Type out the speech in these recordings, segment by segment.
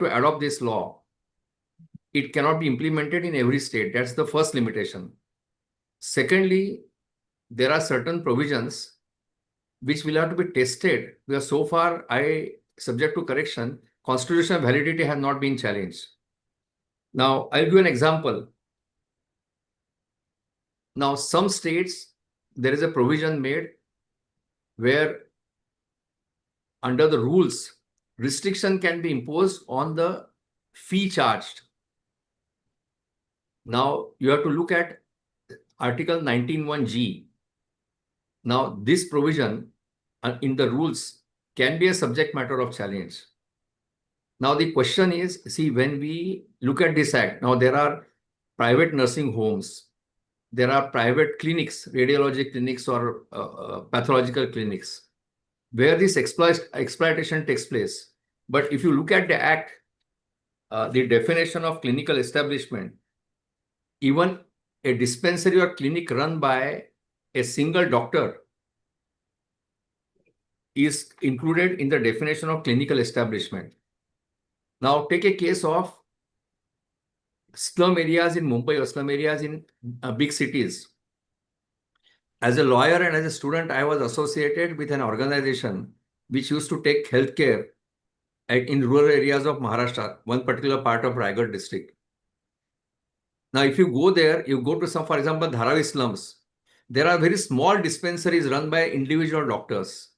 to adopt this law, it cannot be implemented in every state. That's the first limitation. Secondly, there are certain provisions which will have to be tested, because so far, subject to correction, constitutional validity has not been challenged. Now, I'll give an example. Now, some states, there is a provision made where under the rules, restriction can be imposed on the fee charged. Now, you have to look at Article 19(1)(g). Now, this provision in the rules can be a subject matter of challenge. Now, the question is, see, when we look at this act, now there are private nursing homes, there are private clinics, radiology clinics or pathological clinics, where this exploitation takes place. But if you look at the act, the definition of clinical establishment, even a dispensary or clinic run by a single doctor is included in the definition of clinical establishment. Now, take a case of slum areas in Mumbai or slum areas in big cities. As a lawyer and as a student, I was associated with an organization which used to take healthcare in rural areas of Maharashtra, one particular part of Raigad district. Now, if you go there, you go to some, for example, Dharavi slums, there are very small dispensaries run by individual doctors.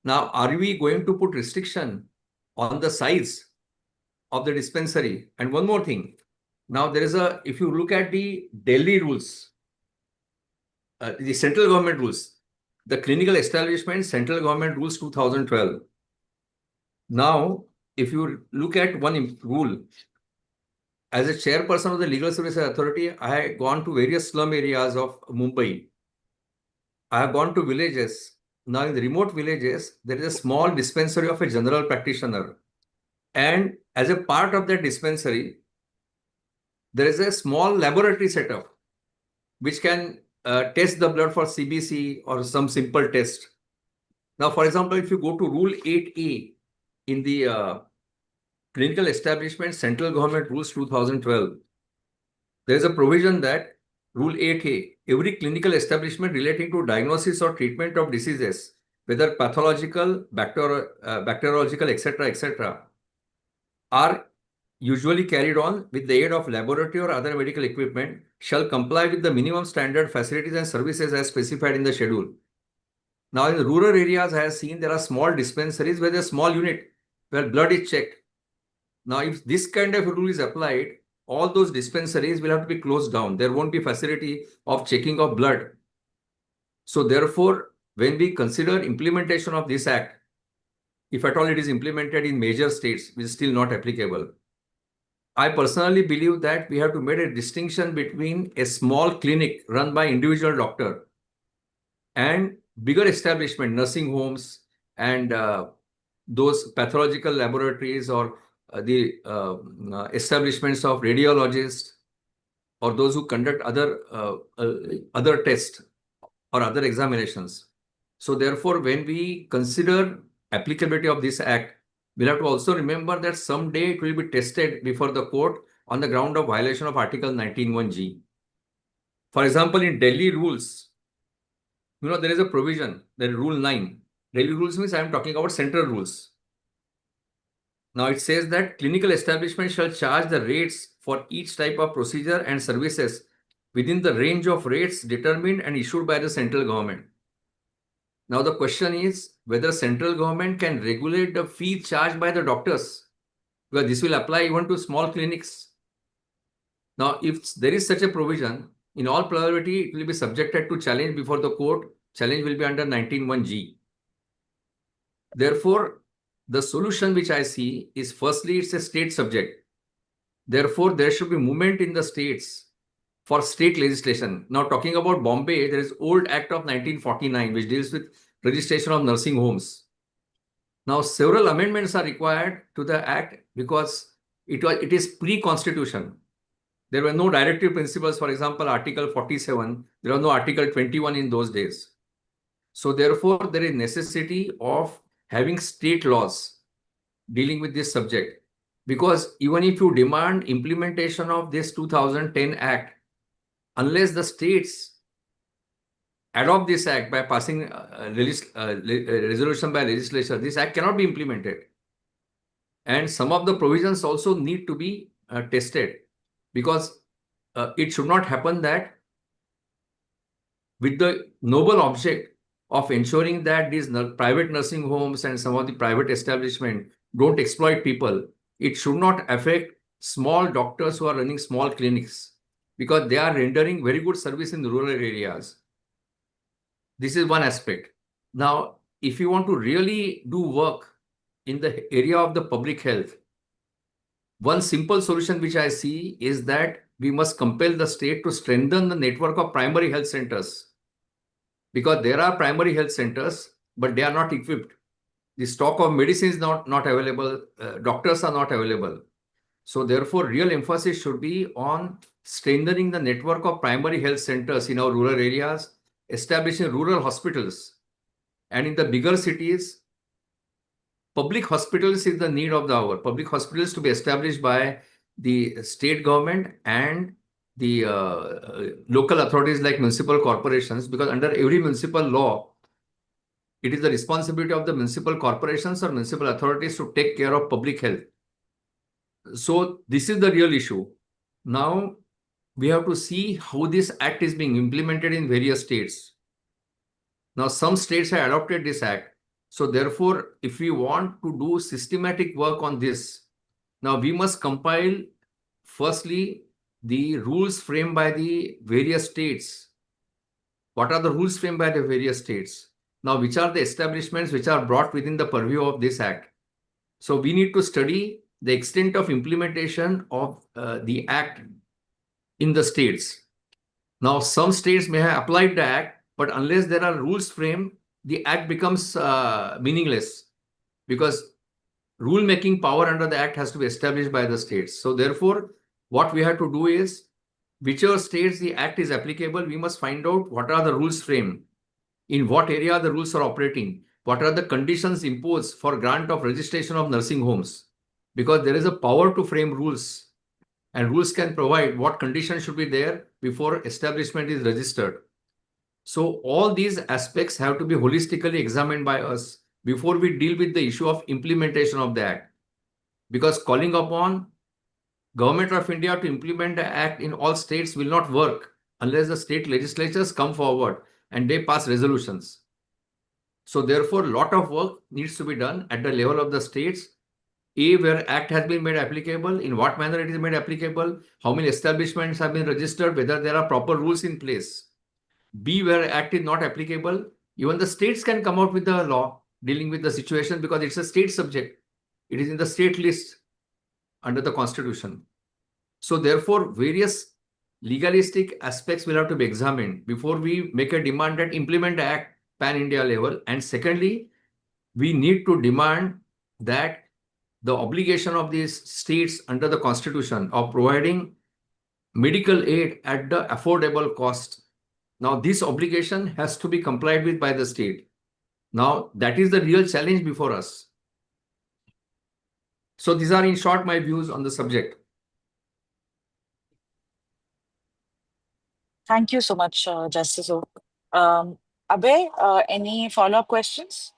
Now, are we going to put restriction on the size of the dispensary? And one more thing. Now, there is if you look at the Delhi rules, the central government rules, the clinical establishment central government rules 2012. Now, if you look at one rule, as a chairperson of the Legal Services Authority, I have gone to various slum areas of Mumbai. I have gone to villages. Now, in the remote villages, there is a small dispensary of a general practitioner. And as a part of that dispensary, there is a small laboratory setup which can test the blood for CBC or some simple test. Now, for example, if you go to Rule 8A in the Clinical Establishment Central Government Rules 2012, there is a provision that Rule 8A, every clinical establishment relating to diagnosis or treatment of diseases, whether pathological, bacteriological, etc., are usually carried on with the aid of laboratory or other medical equipment, shall comply with the minimum standard facilities and services as specified in the schedule. Now, in the rural areas, I have seen there are small dispensaries where there's a small unit where blood is checked. Now, if this kind of rule is applied, all those dispensaries will have to be closed down. There won't be facility of checking of blood. So therefore, when we consider implementation of this act, if at all it is implemented in major states, which is still not applicable, I personally believe that we have to make a distinction between a small clinic run by individual doctor and bigger establishment, nursing homes, and those pathological laboratories or the establishments of radiologists or those who conduct other tests or other examinations. So therefore, when we consider applicability of this act, we'll have to also remember that someday it will be tested before the court on the ground of violation of Article 19(1)(g). For example, in Delhi rules, there is a provision, that Rule 9. Delhi rules means I am talking about central rules. Now, it says that clinical establishment shall charge the rates for each type of procedure and services within the range of rates determined and issued by the central government. Now, the question is whether central government can regulate the fee charged by the doctors, because this will apply even to small clinics. Now, if there is such a provision, in all probability, it will be subjected to challenge before the court. Challenge will be under 19(1)(g). Therefore, the solution which I see is, firstly, it's a state subject. Therefore, there should be movement in the states for state legislation. Now, talking about Bombay, there is old Act of 1949, which deals with registration of nursing homes. Now, several amendments are required to the Act because it is pre-constitution. There were no directive principles. For example, Article 47, there was no Article 21 in those days. So therefore, there is necessity of having state laws dealing with this subject. Because even if you demand implementation of this 2010 Act, unless the states adopt this act by passing resolution by legislature, this act cannot be implemented. And some of the provisions also need to be tested, because it should not happen that with the noble object of ensuring that these private nursing homes and some of the private establishment don't exploit people, it should not affect small doctors who are running small clinics, because they are rendering very good service in rural areas. This is one aspect. Now, if you want to really do work in the area of the public health, one simple solution which I see is that we must compel the state to strengthen the network of primary health centers, because there are primary health centers, but they are not equipped. The stock of medicine is not available. Doctors are not available. So therefore, real emphasis should be on strengthening the network of primary health centers in our rural areas, establishing rural hospitals, and in the bigger cities, public hospitals is the need of the hour. Public hospitals to be established by the state government and the local authorities like municipal corporations, because under every municipal law, it is the responsibility of the municipal corporations or municipal authorities to take care of public health. So this is the real issue. Now, we have to see how this act is being implemented in various states. Now, some states have adopted this act. So therefore, if we want to do systematic work on this, now we must compile, firstly, the rules framed by the various states. What are the rules framed by the various states? Now, which are the establishments which are brought within the purview of this act? So we need to study the extent of implementation of the act in the states. Now, some states may have applied the act, but unless there are rules framed, the act becomes meaningless, because rule-making power under the act has to be established by the states. So therefore, what we have to do is, whichever states the act is applicable, we must find out what are the rules framed, in what area the rules are operating, what are the conditions imposed for grant of registration of nursing homes, because there is a power to frame rules, and rules can provide what conditions should be there before establishment is registered. So all these aspects have to be holistically examined by us before we deal with the issue of implementation of the act. Because calling upon Government of India to implement the act in all states will not work unless the state legislatures come forward and they pass resolutions. So therefore, a lot of work needs to be done at the level of the states. A, where act has been made applicable, in what manner it is made applicable, how many establishments have been registered, whether there are proper rules in place. B, where act is not applicable, even the states can come out with the law dealing with the situation, because it's a state subject. It is in the state list under the constitution. So therefore, various legalistic aspects will have to be examined before we make a demand that implement the act pan-India level. And secondly, we need to demand that the obligation of these states under the constitution of providing medical aid at the affordable cost. Now, this obligation has to be complied with by the state. Now, that is the real challenge before us. So these are in short my views on the subject. Thank you so much, Justice. Abhay, any follow-up questions?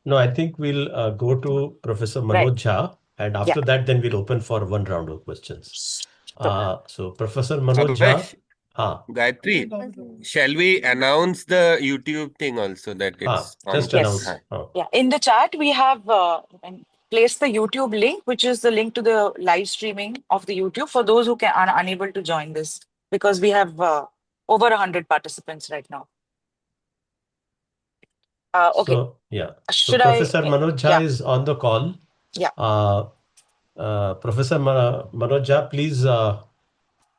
No, I think we'll go to Professor Manoj Jha, and after that, then we'll open for one round of questions. So, Professor Manoj Jha. Gayatri, shall we announce the YouTube thing also that it's just on? announce. Yeah, in the chat we have placed the YouTube link, which is the link to the live streaming of the YouTube for those who are unable to join this, because we have over 100 participants right now. Okay. So, yeah. So Professor Manoj Jha is on the call. Yeah. Professor Manoj Jha, please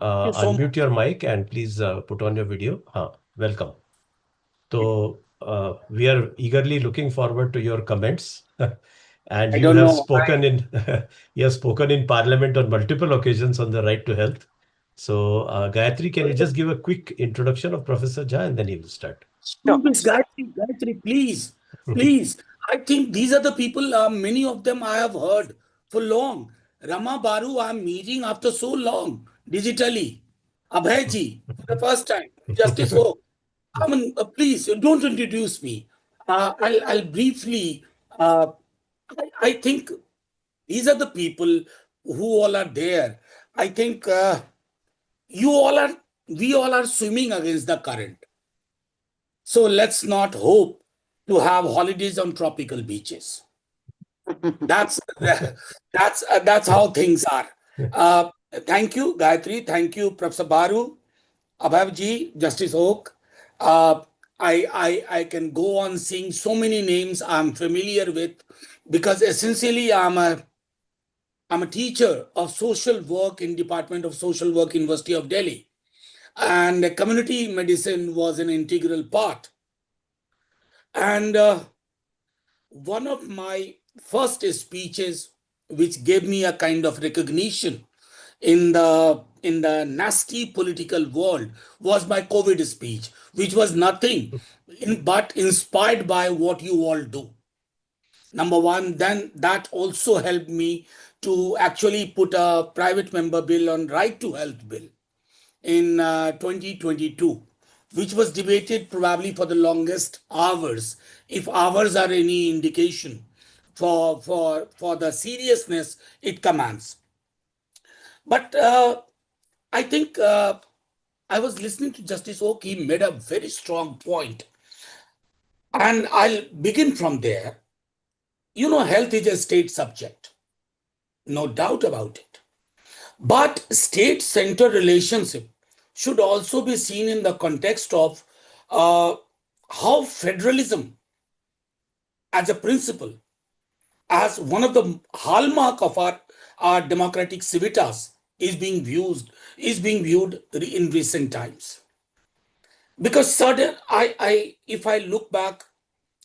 unmute your mic and please put on your video. Welcome. So we are eagerly looking forward to your comments. And you have spoken in Parliament on multiple occasions on the right to health. So Gayatri, can you just give a quick introduction of Professor Jha and then he will start. Gayatri, please. I think these are the people, many of them I have heard for long. Rama Baru, I'm meeting after so long, digitally. Abhay for the first time. Justice Hope. I mean, please, don't introduce me. I'll briefly, I think these are the people who all are there. I think you all are, we all are swimming against the current. So let's not hope to have holidays on tropical beaches. That's that's how things are. Uh, Thank you, Gayatri. Thank you, Professor Baru, Abhavji, Justice Oak. Uh, I can go on seeing so many names I'm familiar with because essentially I'm a teacher of social work in Department of Social Work, University of Delhi, and community medicine was an integral part. And one of my first speeches, which gave me a kind of recognition in the nasty political world, was my COVID speech, which was nothing but inspired by what you all do. Number one, then that also helped me to actually put a private member bill on right to health bill in 2022, which was debated probably for the longest hours, if hours are any indication for the seriousness it commands. But I think I was listening to Justice Oak. He made a very strong point, and I'll begin from there. You know, health is a state subject, no doubt about it. But state-center relationship should also be seen in the context of how federalism as a principle, as one of the hallmark of our democratic civitas is being viewed in recent times. Because certain, if I look back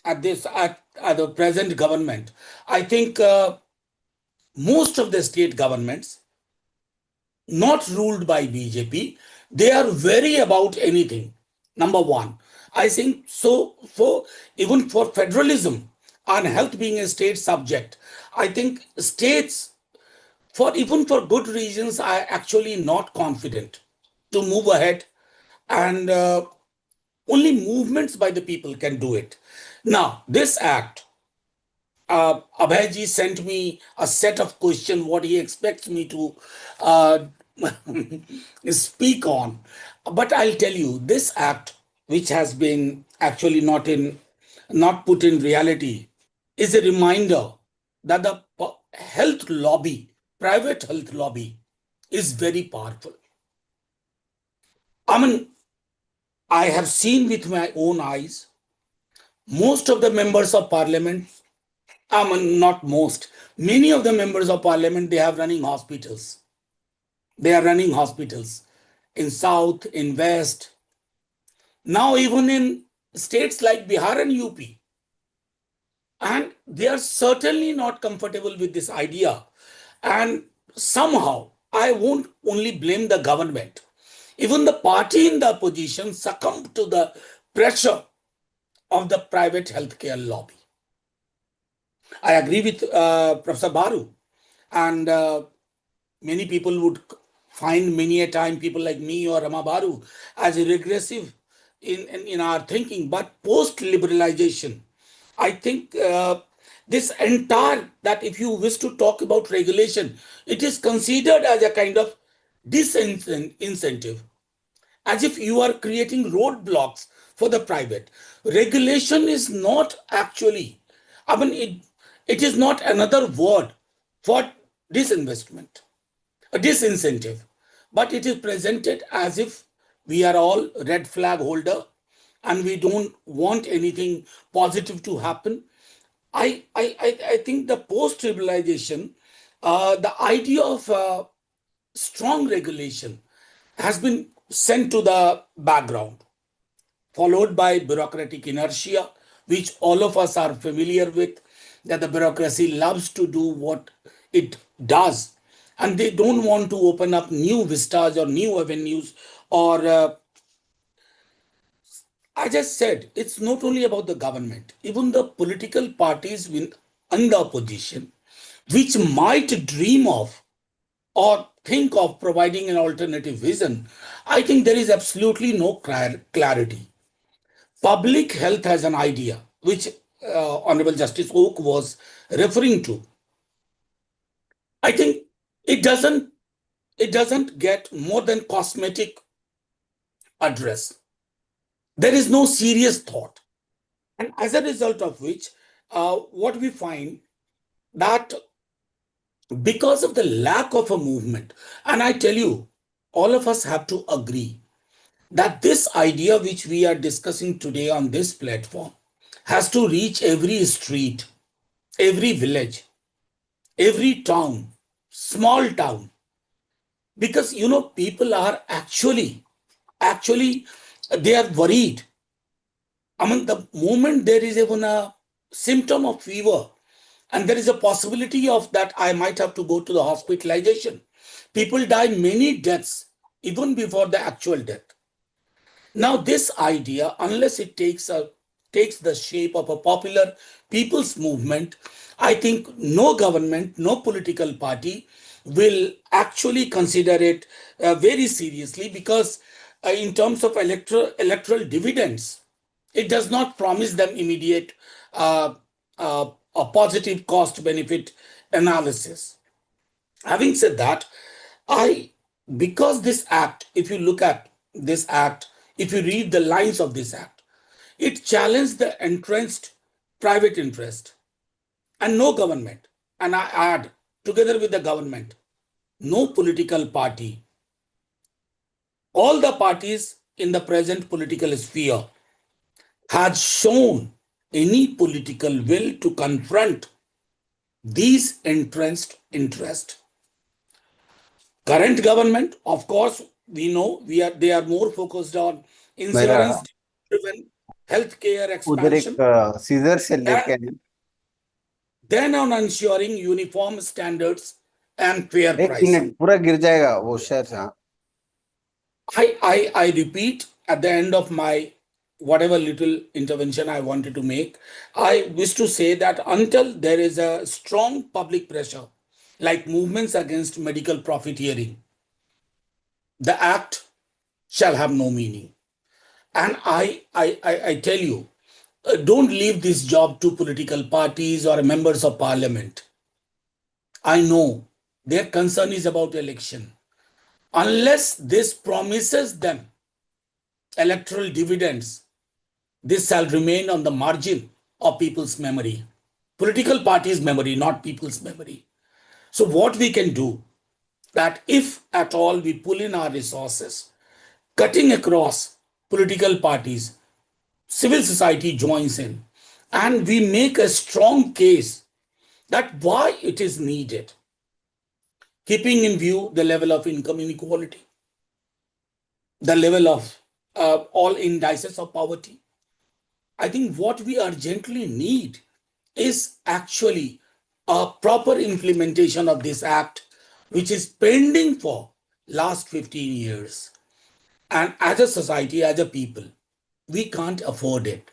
at this at the present government, I think most of the state governments not ruled by BJP, they are very about anything. Number one, I think so for even for federalism and health being a state subject, I think states for even for good reasons are actually not confident to move ahead, and only movements by the people can do it. Now, this act, Abhayji sent me a set of questions what he expects me to uh, speak on. But I'll tell you, this act, which has been actually not put in reality, is a reminder that the health lobby, private health lobby, is very powerful. I mean, I have seen with my own eyes most of the members of parliament, I mean, not most, many of the members of parliament, they have running hospitals. They are running hospitals in South, in West, now even in states like Bihar and UP. And they are certainly not comfortable with this idea. And somehow, I won't only blame the government. Even the party in the opposition succumbed to the pressure of the private healthcare lobby. I agree with Professor Baru, and many people would find many a time people like me or Rama Baru as regressive in our thinking. But post-liberalization, I think this entire, that if you wish to talk about regulation, it is considered as a kind of disincentive, as if you are creating roadblocks for the private. Regulation is not actually, I mean, it is not another word for disinvestment, a disincentive, but it is presented as if we are all red flag holder and we don't want anything positive to happen. I think the post-tribalization, the idea of strong regulation has been sent to the background, followed by bureaucratic inertia, which all of us are familiar with, that the bureaucracy loves to do what it does. And they don't want to open up new vistas or new avenues. Or, as I said, it's not only about the government, even the political parties in the opposition, which might dream of or think of providing an alternative vision, I think there is absolutely no clarity. Public health has an idea, which Honorable Justice Oak was referring to. I think it doesn't get more than cosmetic address. There is no serious thought. And as a result of which, what we find that because of the lack of a movement, and I tell you, all of us have to agree that this idea which we are discussing today on this platform has to reach every street, every village, every town, small town, because people are actually they are worried. I mean, the moment there is even a symptom of fever and there is a possibility of that I might have to go to the hospitalization, people die many deaths even before the actual death. Now, this idea, unless it takes the shape of a popular people's movement, I think no government, no political party will actually consider it very seriously, because in terms of electoral dividends, it does not promise them immediate a positive cost benefit analysis. Having said that, because this act, if you look at this act, if you read the lines of this act, it challenged the entrenched private interest and no government. And I add, together with the government, no political party, all the parties in the present political sphere had shown any political will to confront these entrenched interests. Current government, of course, we know they are more focused on मेरा insurance-driven healthcare उधर एक expansion scissor से लेके आए। than on ensuring uniform standards and fair एक pricing. Minute पूरा गिर जाएगा वो शेयर से। I repeat at the end of my whatever little intervention I wanted to make, I wish to say that until there is a strong public pressure, like movements against medical profiteering, the act shall have no meaning. And I tell you, don't leave this job to political parties or members of parliament. I know their concern is about election. Unless this promises them electoral dividends, this shall remain on the margin of people's memory. Political parties' memory, not people's memory. So what we can do, that if at all we pull in our resources, cutting across political parties, civil society joins in, and we make a strong case that why it is needed, keeping in view the level of income inequality, the level of all indices of poverty. I think what we urgently need is actually a proper implementation of this act, which is pending for last 15 years. And as a society, as a people, we can't afford it.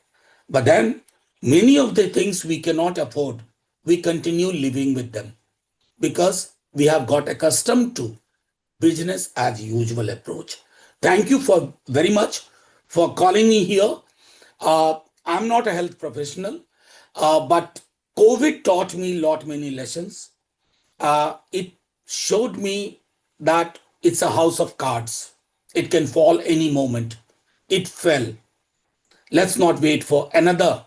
But then many of the things we cannot afford, we continue living with them because we have got accustomed to business as usual approach. Thank you for very much for calling me here. I'm not a health professional, but COVID taught me many lessons. It showed me that it's a house of cards. It can fall any moment. It fell. Let's not wait for another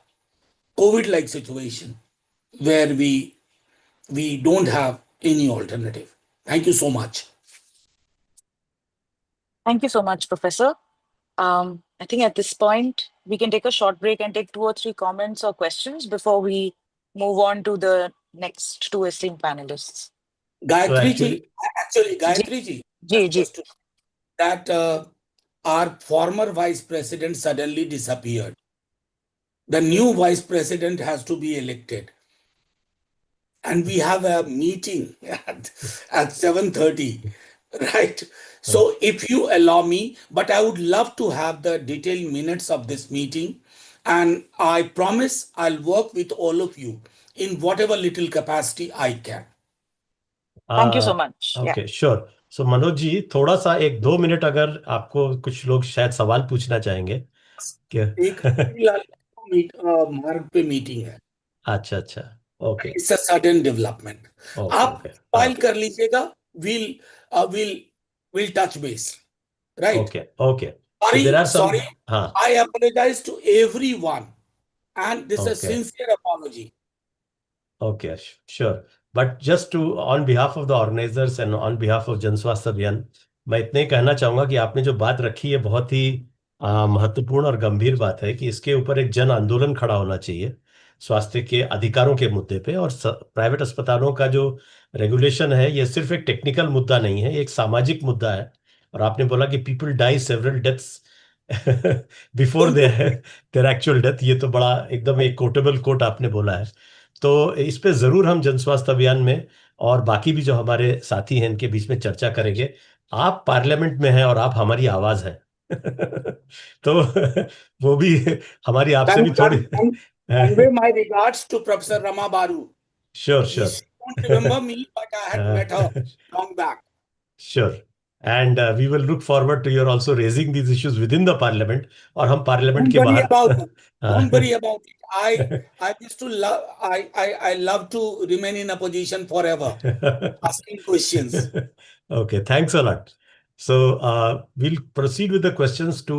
COVID-like situation where we don't have any alternative. Thank you so much. Thank you so much, Professor. I think at this point, we can take a short break and take 2 or 3 comments or questions before we move on to the next 2 esteemed panelists. Gayatri ji, actually, Gayatri ji, Ji. that our former vice president suddenly disappeared. The new vice president has to be elected. And we have a meeting at 7:30, right? So if you allow me, but I would love to have the detailed minutes of this meeting. And I promise I'll work with all of you in whatever little capacity I can. Thank you so much. Yeah. Okay sure. So Manoj ji, थोड़ा सा 1-2 minute अगर आपको कुछ लोग शायद सवाल पूछना चाहेंगे क्या? एक मार्ग पे मीटिंग है. अच्छा अच्छा. Okay it's a sudden development. Okay आप ओके. फाइल कर लीजिएगा. Will will will touch base. Right. Okay okay. So Sorry, there are some. sorry. हाँ. I apologize to everyone, and this is a Okay. sincere apology. Okay, sure. But just to, on behalf of the organizers and on behalf of जन स्वास्थ्य अभियान, मैं इतने ही कहना चाहूंगा कि आपने जो बात रखी है बहुत ही महत्वपूर्ण और गंभीर बात है कि इसके ऊपर एक जन आंदोलन खड़ा होना चाहिए स्वास्थ्य के अधिकारों के मुद्दे पे. और प्राइवेट अस्पतालों का जो रेगुलेशन है ये सिर्फ एक टेक्निकल मुद्दा नहीं है, ये एक सामाजिक मुद्दा है. और आपने बोला कि people die several deaths before their actual death, ये तो बड़ा एकदम एक कोटेबल कोट आपने बोला है. तो इस पे जरूर हम जन स्वास्थ्य अभियान में और बाकी भी जो हमारे साथी हैं इनके बीच में चर्चा करेंगे. आप पार्लियामेंट में हैं और आप हमारी आवाज हैं. तो वो भी हमारी आपसे भी थोड़ी. Convey my regards to Professor Rama Baru. Sure sure. She don't remember me, but I had met her long back. Sure. And we will look forward to your also raising these issues within the parliament. और हम parliament के Don't worry बाहर. about it. Don't worry about it. I used to love. I love to remain in a position forever, asking questions. Okay, thanks a lot. So we'll proceed with the questions to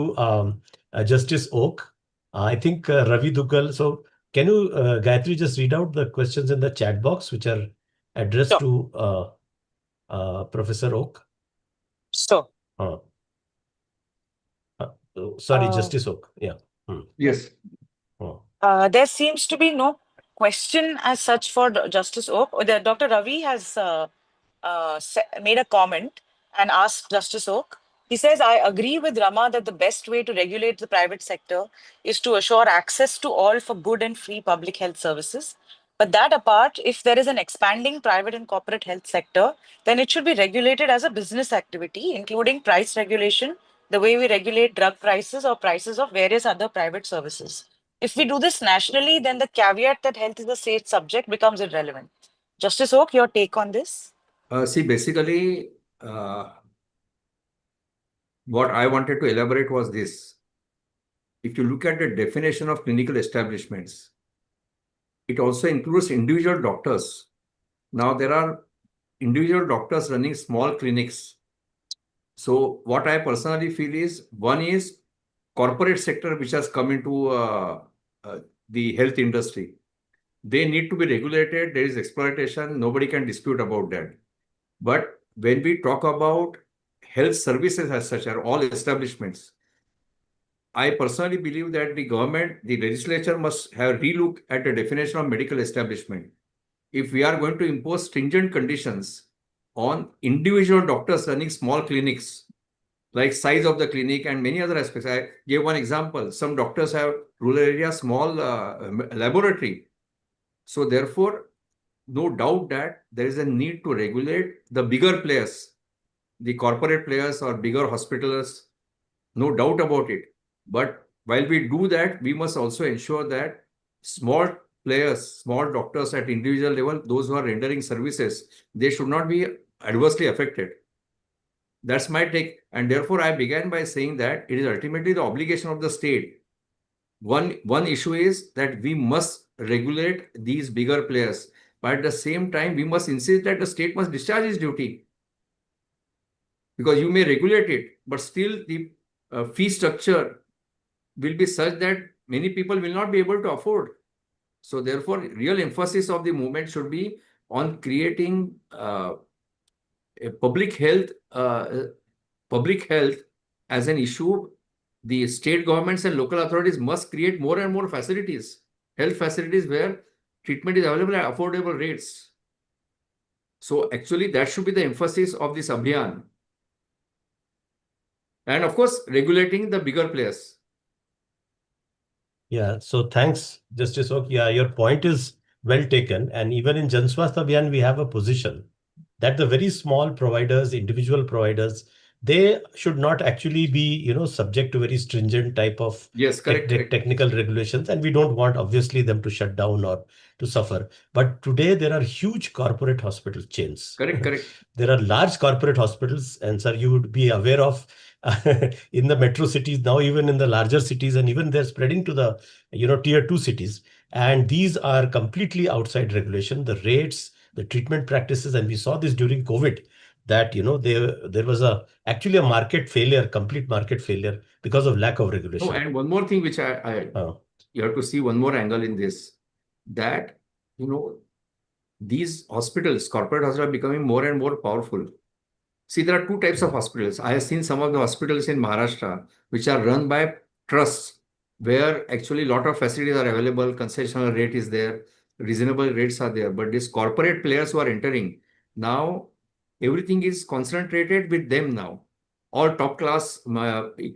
Justice Oak. I think Ravi Duggal. So can you, Gayatri, just read out the questions in the chat box which are addressed to Professor Oak? So, sorry, Justice Oak. Yeah. Yes. there seems to be no question as such for Justice Oak. Dr. Ravi has made a comment and asked Justice Oak. He says, I agree with Rama that the best way to regulate the private sector is to assure access to all for good and free public health services. But that apart, if there is an expanding private and corporate health sector, then it should be regulated as a business activity, including price regulation, the way we regulate drug prices or prices of various other private services. If we do this nationally, then the caveat that health is a state subject becomes irrelevant. Justice Oak, your take on this? See, basically, what I wanted to elaborate was this. If you look at the definition of clinical establishments, it also includes individual doctors. Now, there are individual doctors running small clinics. So, what I personally feel is, one is corporate sector which has come into the health industry. They need to be regulated. There is exploitation. Nobody can dispute about that. But when we talk about health services as such, are all establishments, I personally believe that the government, the legislature must have relook at the definition of medical establishment. If we are going to impose stringent conditions on individual doctors running small clinics, like size of the clinic and many other aspects. I gave one example. Some doctors have rural area small laboratory. So therefore, no doubt that there is a need to regulate the bigger players, the corporate players or bigger hospitals, no doubt about it. But while we do that, we must also ensure that small players, small doctors at individual level, those who are rendering services, they should not be adversely affected. That's my take. And therefore, I began by saying that it is ultimately the obligation of the state. One issue is that we must regulate these bigger players. But at the same time, we must insist that the state must discharge its duty. Because you may regulate it, but still the fee structure will be such that many people will not be able to afford. So therefore, real emphasis of the movement should be on creating a public health as an issue. The state governments and local authorities must create more and more facilities, health facilities where treatment is available at affordable rates. So actually, that should be the emphasis of this Abhiyan. And of course, regulating the bigger players. Yeah, so thanks, Justice Oak. Yeah, your point is well taken. And even in Jan Swasthya Abhiyan, we have a position that the very small providers, individual providers, they should not actually be, subject to very stringent type of Yes, correct. technical regulations, and we don't want obviously them to shut down or to suffer. But today there are huge corporate hospital chains. Correct. There are large corporate hospitals, and sir, you would be aware of in the metro cities now, even in the larger cities, and even they're spreading to the tier 2 cities. And these are completely outside regulation. The rates, the treatment practices, and we saw this during COVID, that there was actually a market failure, complete market failure, because of lack of regulation. No, and one more thing which you have to see one more angle in this, that these hospitals, corporate hospitals, are becoming more and more powerful. See, there are two types of hospitals. I have seen some of the hospitals in Maharashtra which are run by trusts, where actually a lot of facilities are available, concessional rate is there, reasonable rates are there. But these corporate players who are entering, now everything is concentrated with them now. All top class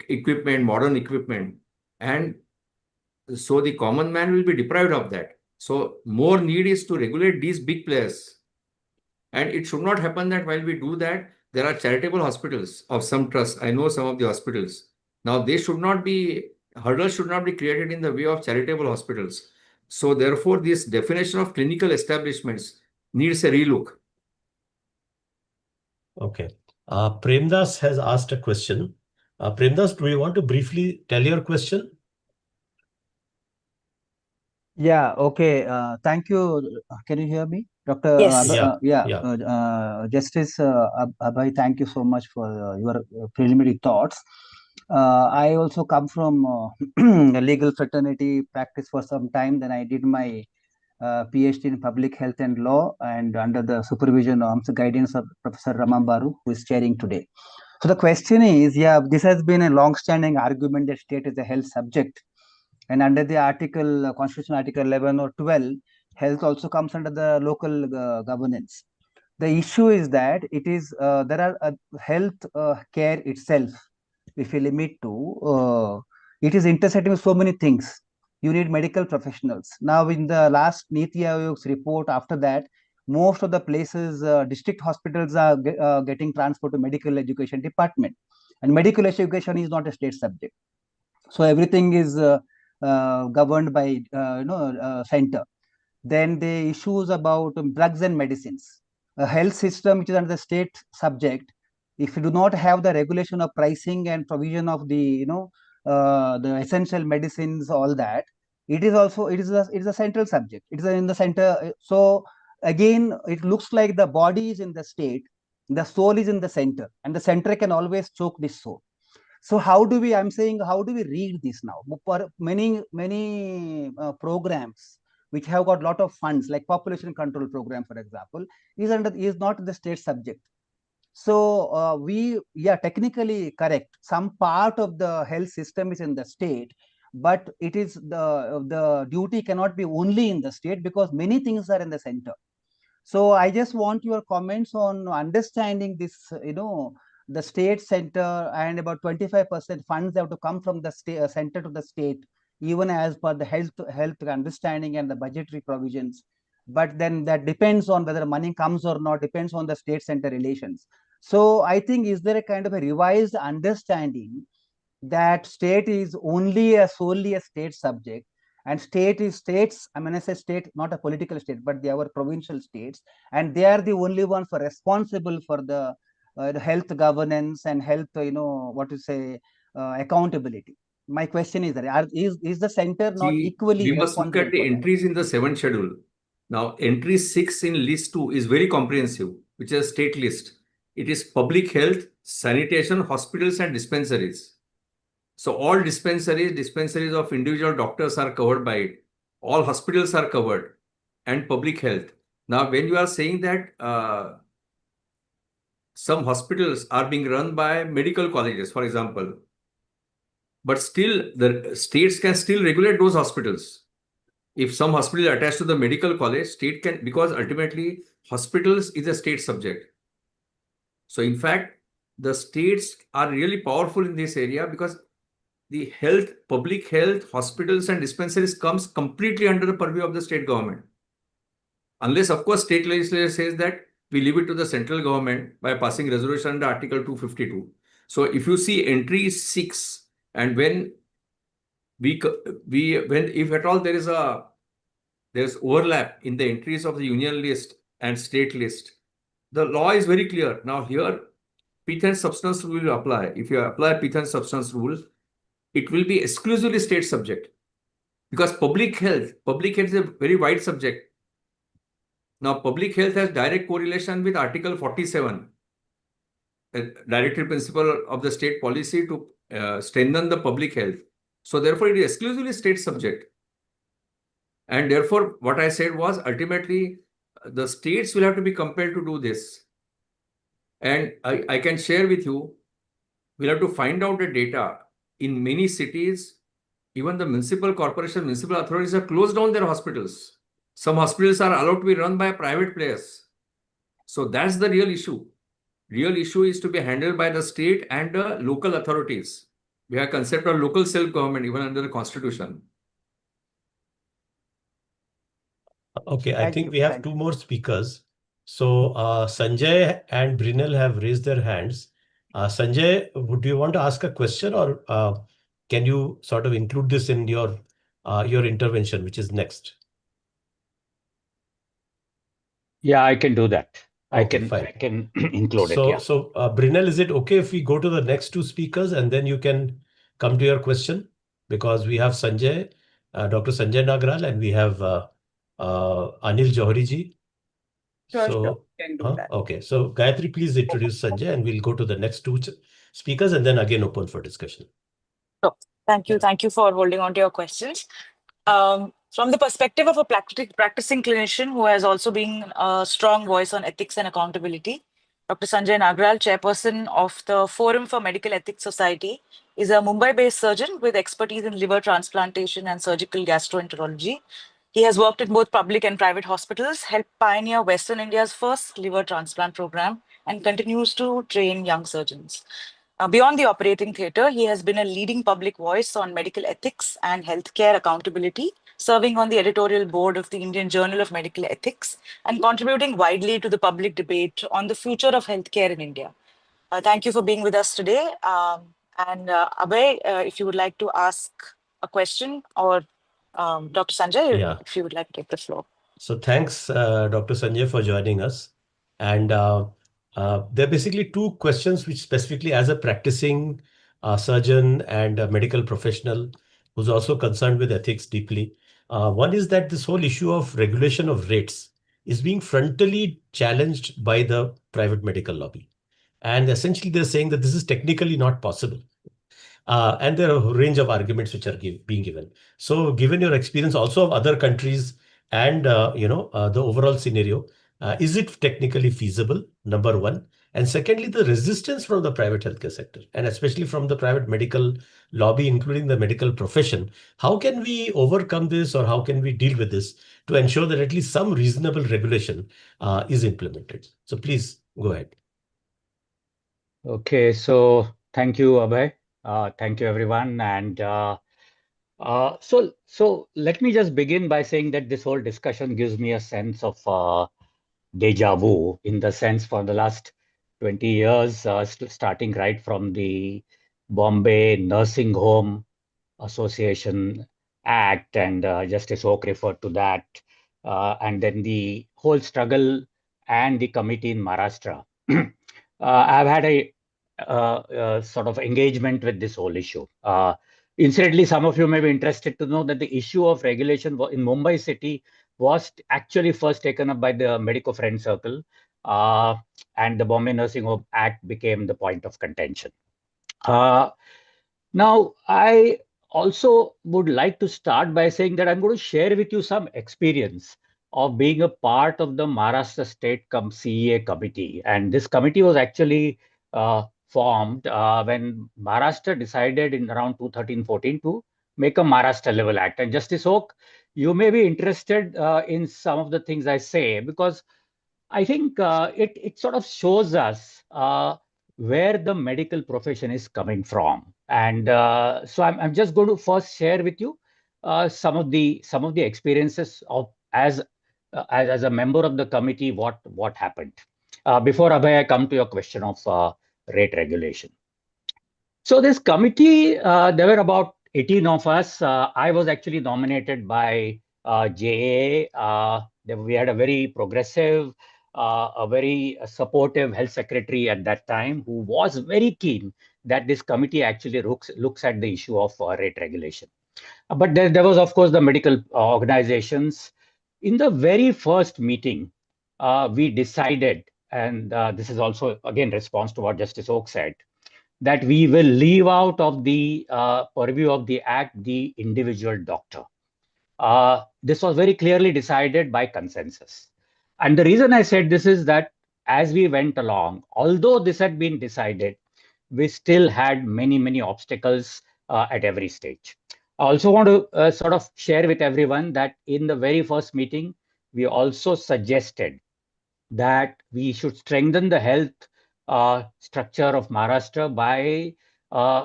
equipment, modern equipment. And so the common man will be deprived of that. So more need is to regulate these big players. And it should not happen that while we do that, there are charitable hospitals of some trust. I know some of the hospitals. Now, hurdles should not be created in the way of charitable hospitals. So therefore, this definition of clinical establishments needs a relook. Okay. Premdas has asked a question. Premdas, do you want to briefly tell your question? Yeah, okay. Thank you. Can you hear me? Dr. Yes. Justice Abhay, thank you so much for your preliminary thoughts. I also come from a legal fraternity practice for some time. Then I did my PhD in public health and law, and under the supervision of the guidance of Professor Ramambaru, who is chairing today. So the question is, this has been a long-standing argument that state is a health subject. And under the Constitution Article 11 or 12, health also comes under the local governance. The issue is that there are health care itself, if you limit to, it is intersecting with so many things. You need medical professionals. Now, in the last Niti Aayog's report, after that, most of the places, district hospitals are getting transferred to medical education department. And medical education is not a state subject. So everything is governed by center. Then the issues about drugs and medicines, a health system which is under the state subject. If you do not have the regulation of pricing and provision of the the essential medicines, all that, it is a central subject. It is in the center. So again, it looks like the body is in the state, the soul is in the center, and the center can always choke this soul. So how do we read this now? For many programs which have got a lot of funds, like population control program, for example, is not the state subject. So technically correct. Some part of the health system is in the state, but it is the duty cannot be only in the state, because many things are in the center. So I just want your comments on understanding this, the state center, and about 25% funds have to come from the center to the state, even as per the health understanding and the budgetary provisions. But then that depends on whether money comes or not, depends on the state center relations. So I think, is there a kind of a revised understanding that state is solely a state subject, and states, I mean, I say state, not a political state, but they are provincial states, and they are the only ones responsible for the health governance and health, accountability. My question is that is the center not equally we must look responsible at the for that? entries in the 7th schedule. Now, entry 6 in list 2 is very comprehensive, which is a state list. It is public health, sanitation, hospitals, and dispensaries. So all dispensaries of individual doctors are covered by it. All hospitals are covered, and public health. Now, when you are saying that some hospitals are being run by medical colleges, for example, but still the states can still regulate those hospitals. If some hospital is attached to the medical college, state can, because ultimately hospitals is a state subject. So in fact, the states are really powerful in this area, because the health, public health, hospitals and dispensaries comes completely under the purview of the state government. Unless, of course, state legislature says that we leave it to the central government by passing resolution under Article 252. So if you see entry is 6, and when if at all there's overlap in the entries of the union list and state list, the law is very clear. Now here, pith and substance rule will apply. If you apply pith and substance rule, it will be exclusively state subject, because public health is a very wide subject. Now, public health has direct correlation with Article 47, a directory principle of the state policy to strengthen the public health. So therefore, it is exclusively state subject. And therefore, what I said was ultimately the states will have to be compelled to do this. And I can share with you, we'll have to find out the data. In many cities, even the municipal corporation, municipal authorities have closed down their hospitals. Some hospitals are allowed to be run by private players. So that's the real issue. Real issue is to be handled by the state and the local authorities. We have concept of local self-government even under the constitution. Okay, I Thank think you. we have Thank two you. more speakers. So Sanjay and Brinal have raised their hands. Sanjay, would you want to ask a question, or can you sort of include this in your intervention, which is next? Yeah, I can do that. Okay, fine. I can include it. So, Yeah. so Brinal, is it okay if we go to the next two speakers and then you can come to your question? Because we have Sanjay, Dr. Sanjay Nagral, and we have Anil Johri ji. Sure. Can do that. Okay. So Gayatri, please introduce Sanjay, and we'll go to the next two speakers and then again open for discussion. So, thank you. Thank you for holding on to your questions. From the perspective of a practicing clinician who has also been a strong voice on ethics and accountability, Dr. Sanjay Nagral, chairperson of the Forum for Medical Ethics Society, is a Mumbai-based surgeon with expertise in liver transplantation and surgical gastroenterology. He has worked in both public and private hospitals, helped pioneer Western India's first liver transplant program, and continues to train young surgeons. Beyond the operating theatre, he has been a leading public voice on medical ethics and healthcare accountability, serving on the editorial board of the Indian Journal of Medical Ethics and contributing widely to the public debate on the future of healthcare in India. Thank you for being with us today. Abhay, if you would like to ask a question, or Dr. Sanjay, if you would like to take the floor. So thanks, Dr. Sanjay, for joining us. And there are basically two questions which specifically, as a practicing surgeon and a medical professional who's also concerned with ethics deeply. One is that this whole issue of regulation of rates is being frontally challenged by the private medical lobby. And essentially, they're saying that this is technically not possible. And there are a range of arguments which are being given. So given your experience also of other countries and the overall scenario, is it technically feasible? Number one. And secondly, the resistance from the private healthcare sector, and especially from the private medical lobby, including the medical profession. How can we overcome this, or how can we deal with this to ensure that at least some reasonable regulation is implemented? So please go ahead. Okay, so thank you, Abhay. Thank you, everyone. And so let me just begin by saying that this whole discussion gives me a sense of deja vu, in the sense for the last 20 years, starting right from the Bombay Nursing Home Association Act, and Justice Oak referred to that, and then the whole struggle and the committee in Maharashtra. I've had a sort of engagement with this whole issue. Incidentally, some of you may be interested to know that the issue of regulation in Mumbai city was actually first taken up by the Medico Friend Circle, and the Bombay Nursing Home Act became the point of contention. Now, I also would like to start by saying that I'm going to share with you some experience of being a part of the Maharashtra State CEA committee. And this committee was actually formed when Maharashtra decided in around 2013-14 to make a Maharashtra level act. And Justice Oak, you may be interested in some of the things I say, because I think it sort of shows us where the medical profession is coming from. And so I'm just going to first share with you some of the experiences of as a member of the committee, what happened. Before, Abhay, I come to your question of rate regulation. So this committee, there were about 18 of us. I was actually nominated by JA. We had a very progressive, a very supportive health secretary at that time who was very keen that this committee actually looks at the issue of rate regulation. But there was, of course, the medical organizations. In the very first meeting, we decided, and this is also, again, response to what Justice Oak said, that we will leave out of the purview of the Act the individual doctor. This was very clearly decided by consensus. And the reason I said this is that as we went along, although this had been decided, we still had many, many obstacles at every stage. I also want to sort of share with everyone that in the very first meeting, we also suggested that we should strengthen the health structure of Maharashtra by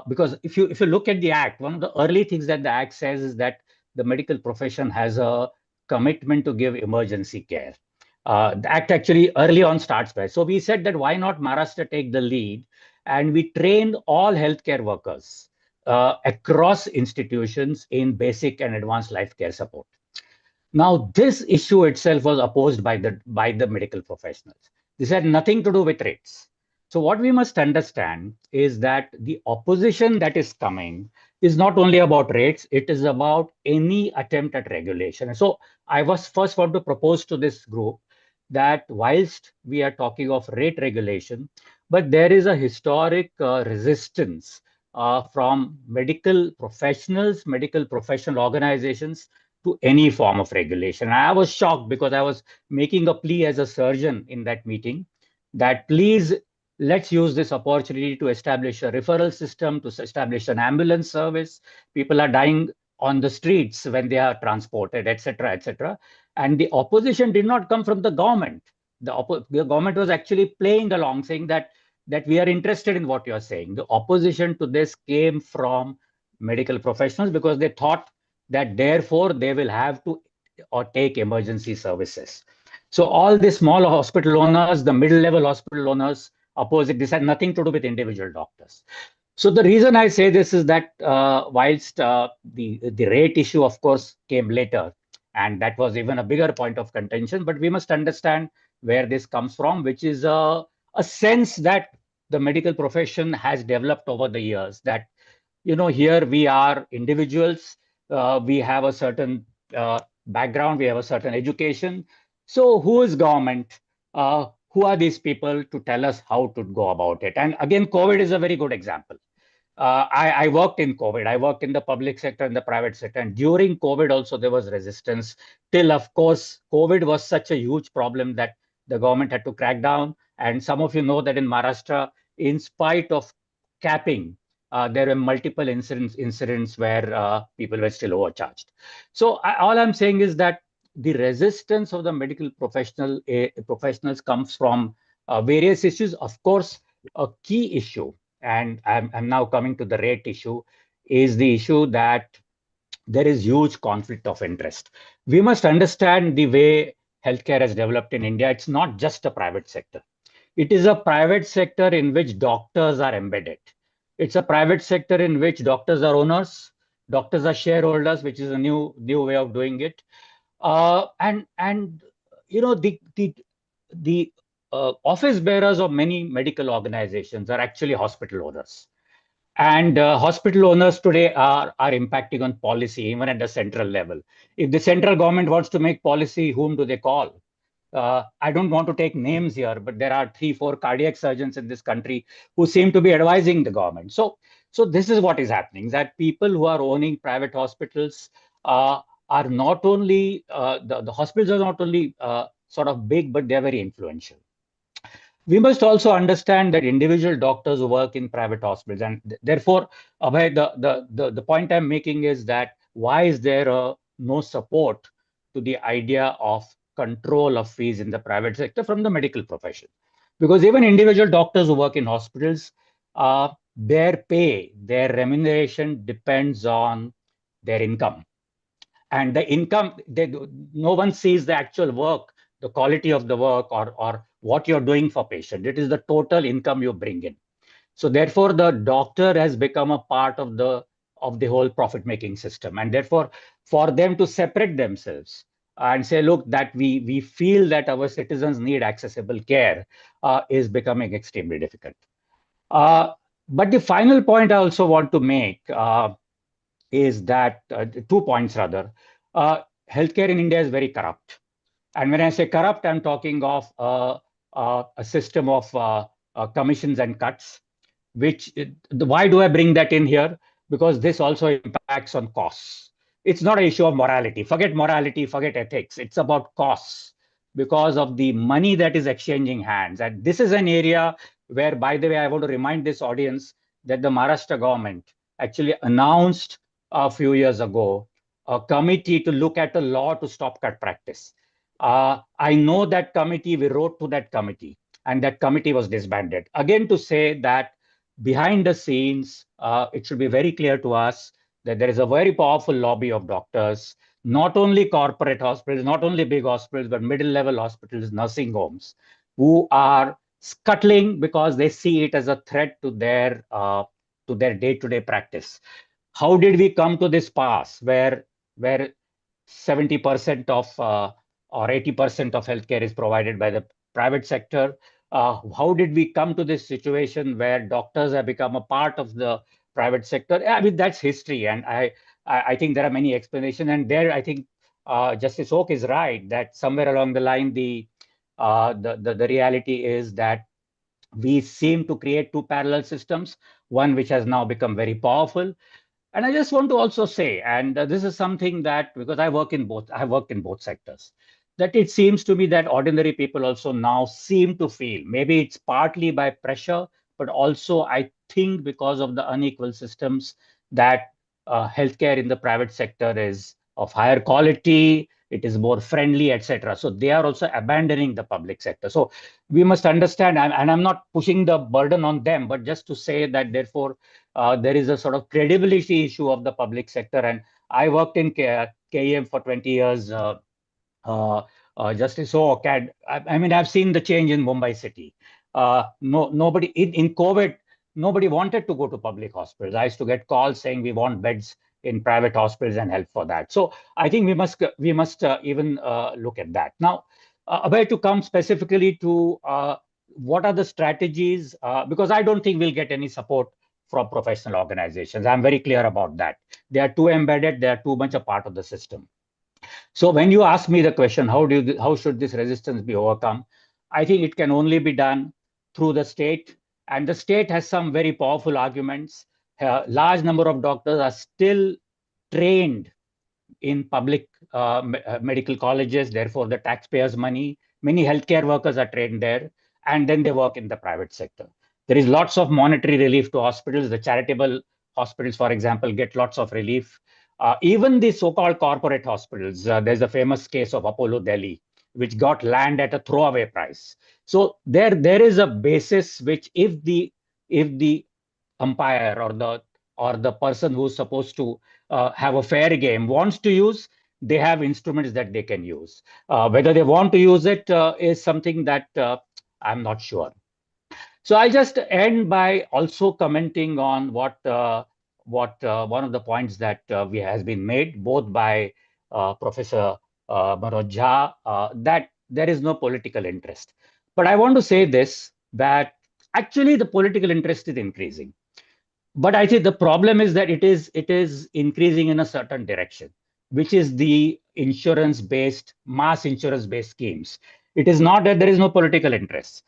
because if you look at the Act, one of the early things that the Act says is that the medical profession has a commitment to give emergency care. The Act actually early on starts by. So we said that why not Maharashtra take the lead, and we trained all healthcare workers across institutions in basic and advanced life care support. Now, this issue itself was opposed by the medical professionals. This had nothing to do with rates. So what we must understand is that the opposition that is coming is not only about rates, it is about any attempt at regulation. And so I was first want to propose to this group that whilst we are talking of rate regulation, but there is a historic resistance from medical professionals, medical professional organizations to any form of regulation. And I was shocked because I was making a plea as a surgeon in that meeting that please let's use this opportunity to establish a referral system, to establish an ambulance service. People are dying on the streets when they are transported, etc., etc. And the opposition did not come from the government. The government was actually playing along, saying that we are interested in what you are saying. The opposition to this came from medical professionals because they thought that therefore they will have to or take emergency services. So all the small hospital owners, the middle level hospital owners oppose it. This had nothing to do with individual doctors. So the reason I say this is that whilst the rate issue, of course, came later, and that was even a bigger point of contention, but we must understand where this comes from, which is a sense that the medical profession has developed over the years that, you know, here we are individuals, we have a certain background, we have a certain education. So who is government? Who are these people to tell us how to go about it? And again, COVID is a very good example. I worked in COVID. I worked in the public sector and the private sector. And during COVID also, there was resistance till, of course, COVID was such a huge problem that the government had to crack down. And some of you know that in Maharashtra, in spite of capping, there were multiple incidents where people were still overcharged. So all I'm saying is that the resistance of the medical professionals comes from various issues. Of course, a key issue, and I'm now coming to the rate issue, is the issue that there is huge conflict of interest. We must understand the way healthcare has developed in India. It's not just a private sector. It is a private sector in which doctors are embedded. It's a private sector in which doctors are owners, doctors are shareholders, which is a new way of doing it. And you know the office bearers of many medical organizations are actually hospital owners. And hospital owners today are impacting on policy, even at the central level. If the central government wants to make policy, whom do they call? I don't want to take names here, but there are 3-4 cardiac surgeons in this country who seem to be advising the government. So this is what is happening, that people who are owning private hospitals are not only, the hospitals are not only sort of big, but they're very influential. We must also understand that individual doctors who work in private hospitals, and therefore, Abhay, the point I'm making is that why is there no support to the idea of control of fees in the private sector from the medical profession? Because even individual doctors who work in hospitals, their pay, their remuneration depends on their income. And the income, no one sees the actual work, the quality of the work, or what you're doing for patient. It is the total income you bring in. So therefore, the doctor has become a part of the whole profit-making system, and therefore, for them to separate themselves and say, look, that we feel that our citizens need accessible care is becoming extremely difficult. But the final point I also want to make is that 2 points rather. Healthcare in India is very corrupt. And when I say corrupt, I'm talking of a system of commissions and cuts, why do I bring that in here? Because this also impacts on costs. It's not an issue of morality, forget ethics. It's about costs because of the money that is exchanging hands. And this is an area where, by the way, I want to remind this audience that the Maharashtra government actually announced a few years ago a committee to look at a law to stop cut practice. I know that committee, we wrote to that committee, and that committee was disbanded. Again, to say that behind the scenes, it should be very clear to us that there is a very powerful lobby of doctors, not only corporate hospitals, not only big hospitals, but middle level hospitals, nursing homes, who are scuttling because they see it as a threat to their day-to-day practice. How did we come to this pass where 70% of or 80% of healthcare is provided by the private sector? How did we come to this situation where doctors have become a part of the private sector? I mean, that's history, and I think there are many explanations. And there, I think Justice Oak is right that somewhere along the line, the reality is that we seem to create two parallel systems, one which has now become very powerful. And I just want to also say, and this is something that, because I worked in both sectors, that it seems to me that ordinary people also now seem to feel, maybe it's partly by pressure, but also I think because of the unequal systems, that healthcare in the private sector is of higher quality, it is more friendly, etc. So they are also abandoning the public sector. So we must understand, and I'm not pushing the burden on them, but just to say that therefore there is a sort of credibility issue of the public sector. And I worked in KEM for 20 years. Justice Oak, I mean, I've seen the change in Mumbai city. Nobody in COVID, nobody wanted to go to public hospitals. I used to get calls saying we want beds in private hospitals and help for that. So I think we must even look at that. Now, Abhay, to come specifically to what are the strategies, because I don't think we'll get any support from professional organizations. I'm very clear about that. They are too embedded. They are too much a part of the system. So when you ask me the question, how should this resistance be overcome? I think it can only be done through the state, and the state has some very powerful arguments. A large number of doctors are still trained in public medical colleges, therefore the taxpayers' money. Many healthcare workers are trained there, and then they work in the private sector. There is lots of monetary relief to hospitals. The charitable hospitals, for example, get lots of relief. Even the so-called corporate hospitals, there's a famous case of Apollo Delhi, which got land at a throwaway price. So there is a basis which, if the umpire or the person who's supposed to have a fair game wants to use, they have instruments that they can use. Whether they want to use it is something that I'm not sure. So I'll just end by also commenting on what one of the points that has been made both by Professor Manoj Jha, that there is no political interest. But I want to say this, that actually the political interest is increasing. But I think the problem is that it is increasing in a certain direction, which is the mass insurance-based schemes. It is not that there is no political interest.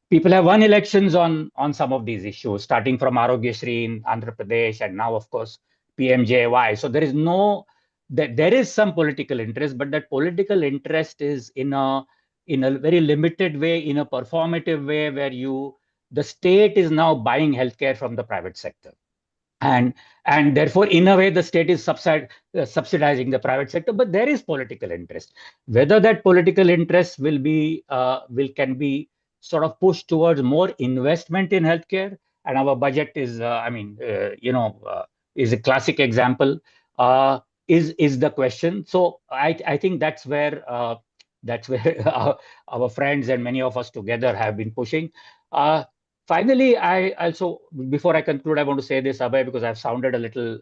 People have won elections on some of these issues, starting from Arogyasri in Andhra Pradesh, and now, of course, PMJY. So there is some political interest, but that political interest is in a very limited way, in a performative way, where the state is now buying healthcare from the private sector. And therefore, in a way, the state is subsidizing the private sector, but there is political interest. Whether that political interest can be sort of pushed towards more investment in healthcare, and our budget is, is a classic example, is the question. So I think that's where our friends and many of us together have been pushing. Finally, I also, before I conclude, I want to say this, Abhay, because I've sounded a little,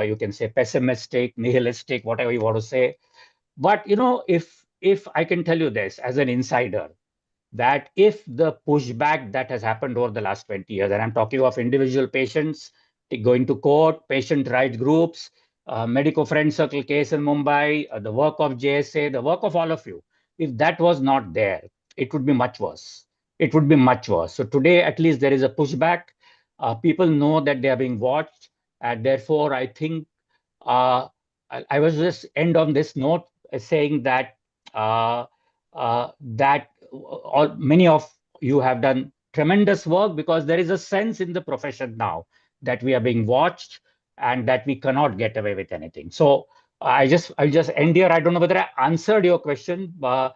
you can say pessimistic, nihilistic, whatever you want to say. But if I can tell you this as an insider, that if the pushback that has happened over the last 20 years, and I'm talking of individual patients going to court, patient rights groups, Medico Friend Circle case in Mumbai, the work of JSA, the work of all of you, if that was not there, it would be much worse. It would be much worse. So today, at least there is a pushback. People know that they are being watched. And therefore, I think uh, I was just end on this note saying that uh, many of you have done tremendous work, because there is a sense in the profession now that we are being watched and that we cannot get away with anything. So I'll just end here. I don't know whether I answered your question, but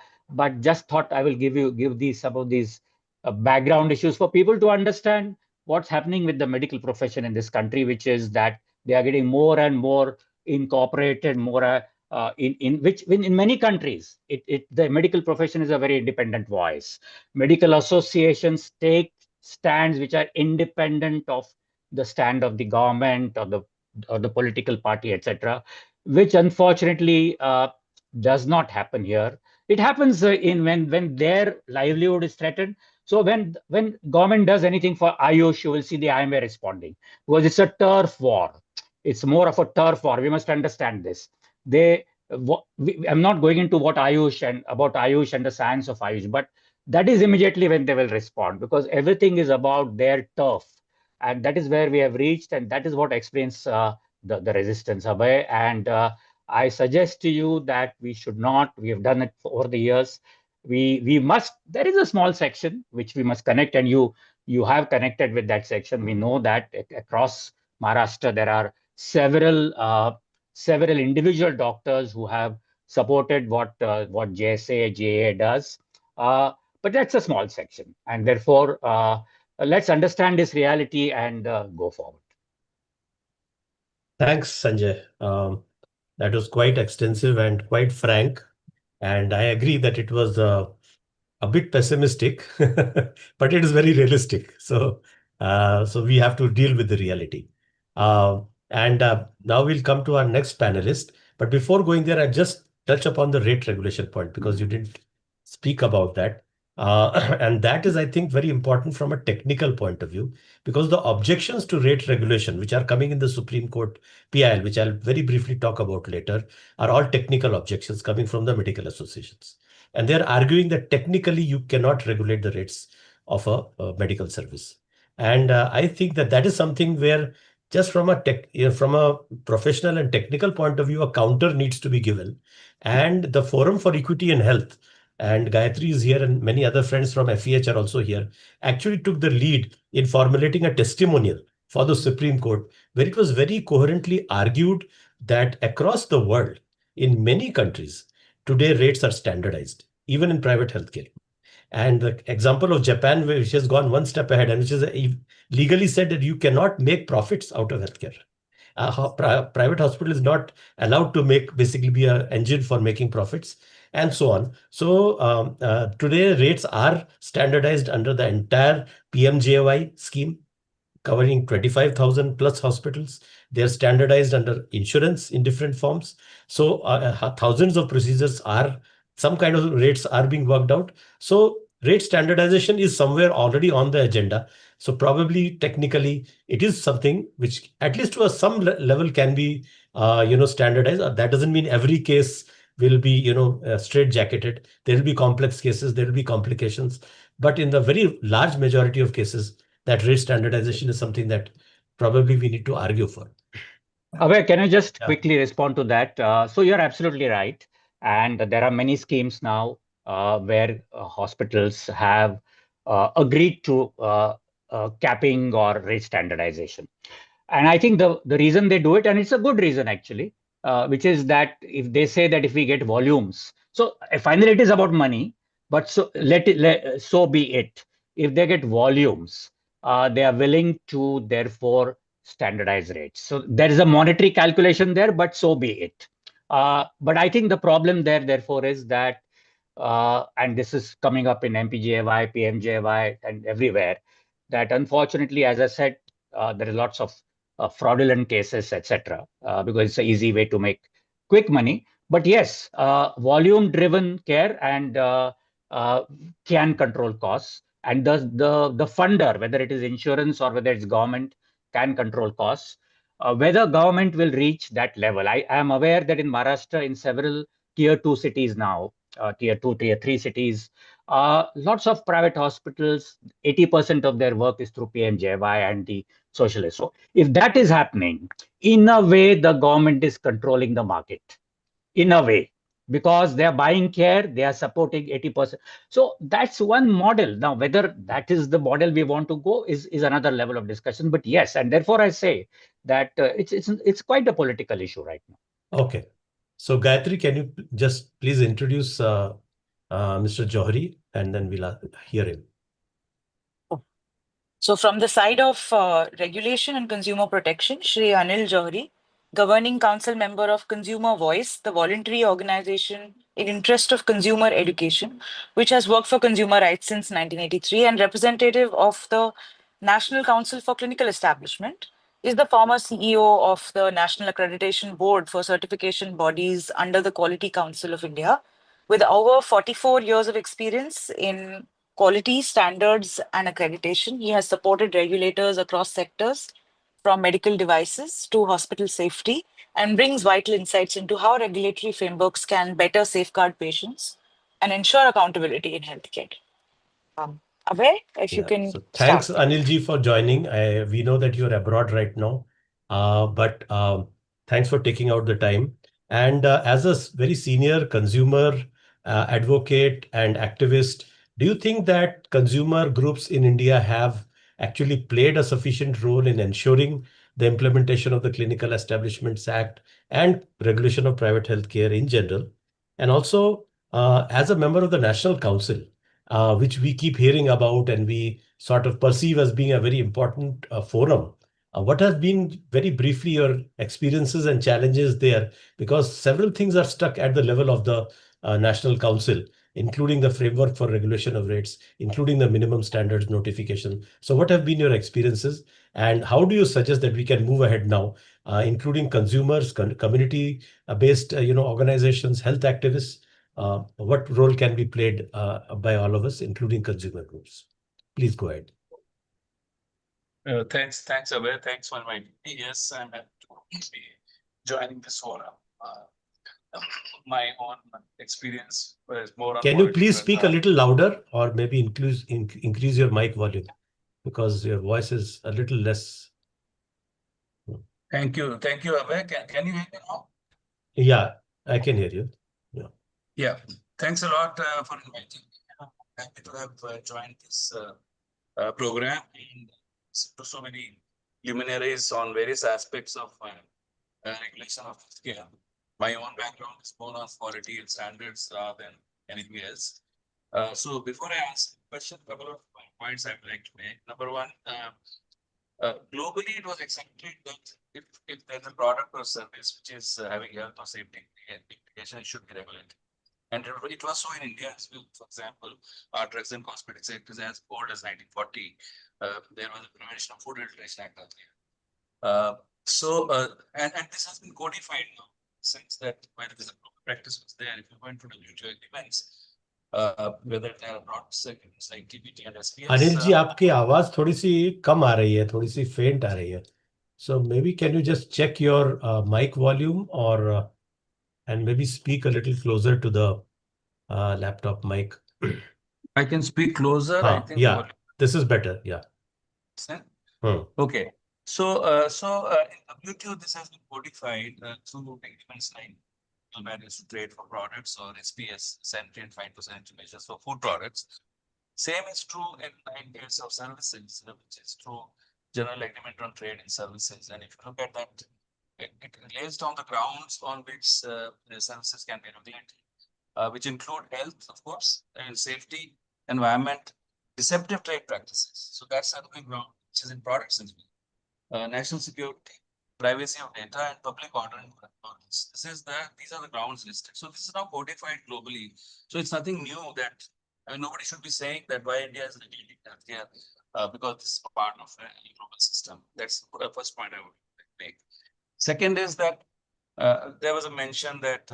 just thought I will give these some of these background issues for people to understand what's happening with the medical profession in this country, which is that they are getting more and more incorporated, more in many countries, the medical profession is a very independent voice. Medical associations take stands which are independent of the stand of the government or the political party, etc., which unfortunately does not happen here. It happens in when their livelihood is threatened. So when government does anything for Ayush, you will see the IMA responding, because it's a turf war. It's more of a turf war. We must understand this. I'm not going into what Ayush and about Ayush and the science of Ayush, but that is immediately when they will respond, because everything is about their turf. And that is where we have reached. And that is what explains the resistance, Abhay. And I suggest to you that we have done it over the years. We must, there is a small section which we must connect, and you have connected with that section. We know that across Maharashtra, there are several individual doctors who have supported what JSA, JA does. But that's a small section. And therefore, let's understand this reality and go forward. Thanks, Sanjay. That was quite extensive and quite frank. And I agree that it was a bit pessimistic, but it is very realistic. So we have to deal with the reality. And now we'll come to our next panelist. But before going there, I just touch upon the rate regulation point, because you didn't speak about that. And that is, I think, very important from a technical point of view, because the objections to rate regulation, which are coming in the Supreme Court PIL, which I'll very briefly talk about later, are all technical objections coming from the medical associations. And they're arguing that technically you cannot regulate the rates of a medical service. And I think that that is something where just from from a professional and technical point of view, a counter needs to be given. And the Forum for Equity and Health, and Gayatri is here and many other friends from FEH are also here, actually took the lead in formulating a testimonial for the Supreme Court, where it was very coherently argued that across the world, in many countries, today rates are standardized, even in private healthcare. And the example of Japan, which has gone one step ahead and which is legally said that you cannot make profits out of healthcare. Private hospital is not allowed to basically be an engine for making profits, and so on. So today rates are standardized under the entire PMJY scheme, covering 25,000 plus hospitals. They're standardized under insurance in different forms. So thousands of procedures some kind of rates are being worked out. So rate standardization is somewhere already on the agenda. So probably technically it is something which at least to some level can be standardized. That doesn't mean every case will be straight jacketed. There will be complex cases, there will be complications. But in the very large majority of cases, that rate standardization is something that probably we need to argue for. Abhay, can I just quickly respond to that? So you're absolutely right. And there are many schemes now where hospitals have agreed to capping or rate standardization. And I think the reason they do it, and it's a good reason actually, which is that if they say that if we get volumes, so finally it is about money, but so be it. If they get volumes, they are willing to therefore standardize rates. So there is a monetary calculation there, but so be it. But I think the problem there, therefore, is that, and this is coming up in MPJY, PMJY, and everywhere, that unfortunately, as I said, there are lots of fraudulent cases, etc., because it's an easy way to make quick money. But yes, volume-driven care and can control costs, and the funder, whether it is insurance or whether it's government, can control costs. Whether government will reach that level, I am aware that in Maharashtra, in several tier 2 cities now, tier 2, tier 3 cities, lots of private hospitals, 80% of their work is through PMJY and the socialists. So if that is happening, in a way, the government is controlling the market, in a way, because they are buying care, they are supporting 80%. So that's one model. Now, whether that is the model we want to go is another level of discussion. But yes, and therefore I say that it's quite a political issue right now. Okay. So Gayatri, can you just please introduce Mr. Johari, and then we'll hear him. So from the side of regulation and consumer protection, Shri Anil Johari, Governing Council Member of Consumer Voice, the voluntary organization in interest of consumer education, which has worked for consumer rights since 1983, and representative of the National Council for Clinical Establishment, is the former CEO of the National Accreditation Board for certification bodies under the Quality Council of India, with over 44 years of experience in quality standards and accreditation. He has supported regulators across sectors, from medical devices to hospital safety, and brings vital insights into how regulatory frameworks can better safeguard patients and ensure accountability in healthcare. Abhay, if you can So start. thanks, Anilji, for joining. We know that you're abroad right now, but thanks for taking out the time. And as a very senior consumer advocate and activist, do you think that consumer groups in India have actually played a sufficient role in ensuring the implementation of the Clinical Establishments Act and regulation of private healthcare in general? And also, as a member of the National Council, which we keep hearing about and we sort of perceive as being a very important forum. What has been, very briefly, your experiences and challenges there? Because several things are stuck at the level of the National Council, including the framework for regulation of rates, including the minimum standards notification. So what have been your experiences, and how do you suggest that we can move ahead now, including consumers, community-based organizations, health activists? What role can be played by all of us, including consumer groups? Please go ahead. Thanks, Abhay. Thanks for inviting me. Yes, I'm happy to be joining this forum. My own experience was more on. Can you please speak a little louder, or maybe increase your mic volume, because your voice is a little less. Thank you, Abhay. Can you hear me now? Yeah, I can hear you. Yeah. Thanks a lot for inviting me. I'm happy to have joined this program and to so many luminaries on various aspects of regulation of healthcare. My own background is more on quality and standards than anything else. So before I answer the question, a couple of points I would like to make. Number one, globally, it was accepted that if there's a product or service which is having health or safety implication, it should be regulated. And it was so in India as well. For example, our Drugs and Cosmetics Act is as old as 1940. There was a Prevention of Food Adulteration Act out there. And this has been codified now, since that whether this practice was there. If you went to WTO events, whether they are not segments like TBT and SPS. Anil ji, आपकी आवाज थोड़ी सी कम आ रही है, थोड़ी सी फेंट आ रही है. So maybe can you just check your mic volume, or and maybe speak a little closer to the laptop mic. I can speak closer. I think. Yeah, this is better. Yeah. Okay. So in WTO, this has been codified through agreements like barriers to trade for products, or SPS, sanitary and phytosanitary measures for food products. Same is true in case of services, which is through General Agreement on Trade in Services. And if you look at that, it lays down the grounds on which services can be regulated, which include health, of course, and safety, environment, deceptive trade practices. So that's another ground which is in products as well. National security, privacy of data, and public order and governance. These are the grounds listed. So this is now codified globally. So it's nothing new that, I mean, nobody should be saying that why India is regulating healthcare because this is part of a global system. That's the first point I would make. Second is that there was a mention that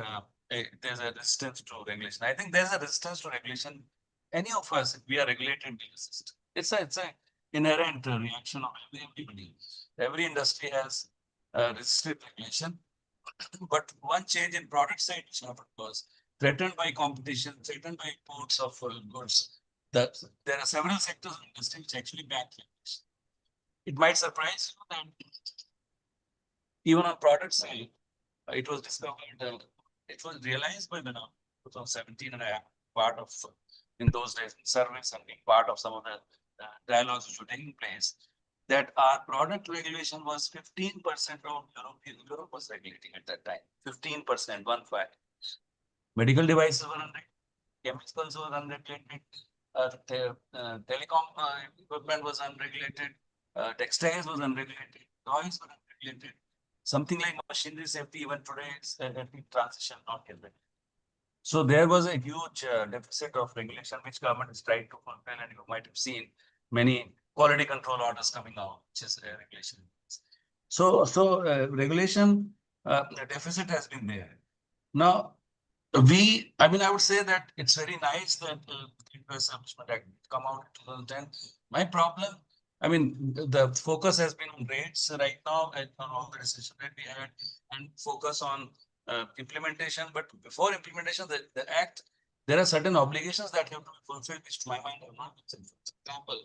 there's a resistance to regulation. I think there's a resistance to regulation. Any of us, if we are regulated in the system, it's a inherent reaction of everybody. Every industry has resisted regulation, but one change in product side which happened was threatened by competition, threatened by imports of goods. That there are several sectors in industry which actually back regulation. It might surprise you that even on product side, it was discovered, it was realized by the 2017 and a part of, in those days, surveys and being part of some of the dialogues which were taking place, that our product regulation was 15% of Europe was regulating at that time. 15%, 1/5. Medical devices were unregulated, chemicals were unregulated, telecom equipment was unregulated, textiles was unregulated, toys were unregulated. Something like machinery safety, even today, it's a transition, not yet. So there was a huge deficit of regulation, which government is trying to fulfill, and you might have seen many quality control orders coming out, which is regulation. So regulation, the deficit has been there. Now, I mean, I would say that it's very nice that the Establishment Act come out in 2010. My problem, I mean, the focus has been on rates right now, and on all the decisions that we had, and focus on implementation. But before implementation, the Act, there are certain obligations that have to be fulfilled, which to my mind have not been fulfilled. For example,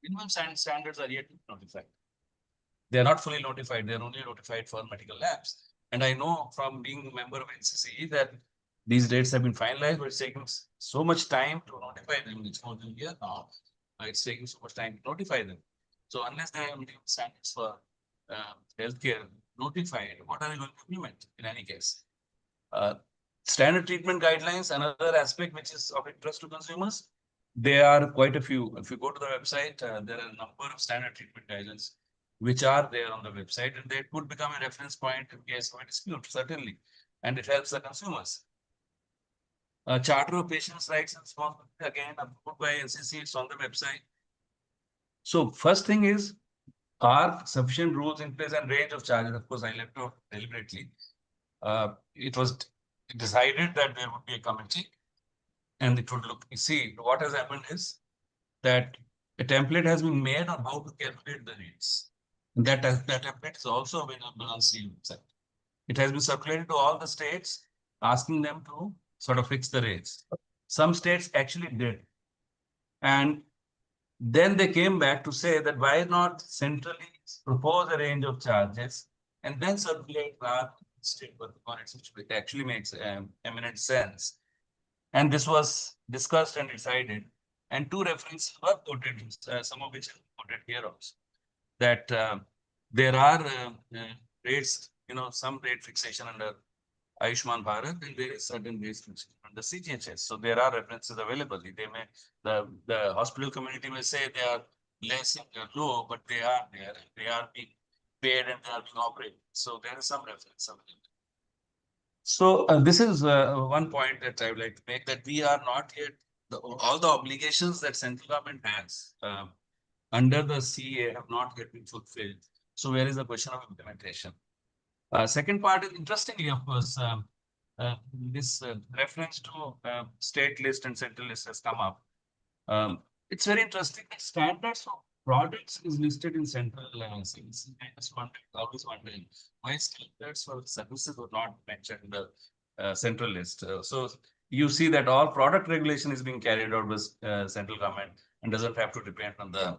minimum standards are yet to be notified. They are not fully notified. They are only notified for medical labs. And I know from being a member of NCCE that these dates have been finalized, but it's taking so much time to notify them. It's more than a year now. It's taking so much time to notify them. So unless they have standards for healthcare notified, what are they going to implement in any case? Standard treatment guidelines, another aspect which is of interest to consumers. There are quite a few. If you go to the website, there are a number of standard treatment guidelines which are there on the website, and they could become a reference point in case of a dispute, certainly, and it helps the consumers. Charter of Patients' Rights and Responsibility, again, approved by NCC, it's on the website. So first thing is, are sufficient rules in place and range of charges? Of course, I left out deliberately. It was decided that there would be a committee, and it would look, see, what has happened is that a template has been made on how to calculate the rates. And that template is also available on CE website. It has been circulated to all the states, asking them to sort of fix the rates. Some states actually did. And then they came back to say that why not centrally propose a range of charges and then circulate our state components, which actually makes eminent sense. And this was discussed and decided. And two references were quoted, some of which are quoted here also, that there are rates, some rate fixation under Ayushman Bharat, and there is certain rates fixation under CGHS. So there are references available. They may, the hospital community may say they are less and they are low, but they are there. They are being paid and they are being operated. So there is some reference available. So this is one point that I would like to make, that we are not yet, all the obligations that central government has under the CA have not yet been fulfilled. So where is the question of implementation? Second part is, interestingly, of course, this reference to state list and central list has come up. It's very interesting that standards for products is listed in central services. I just always wondering why standards for services were not mentioned in the central list. So you see that all product regulation is being carried out with central government and doesn't have to depend on the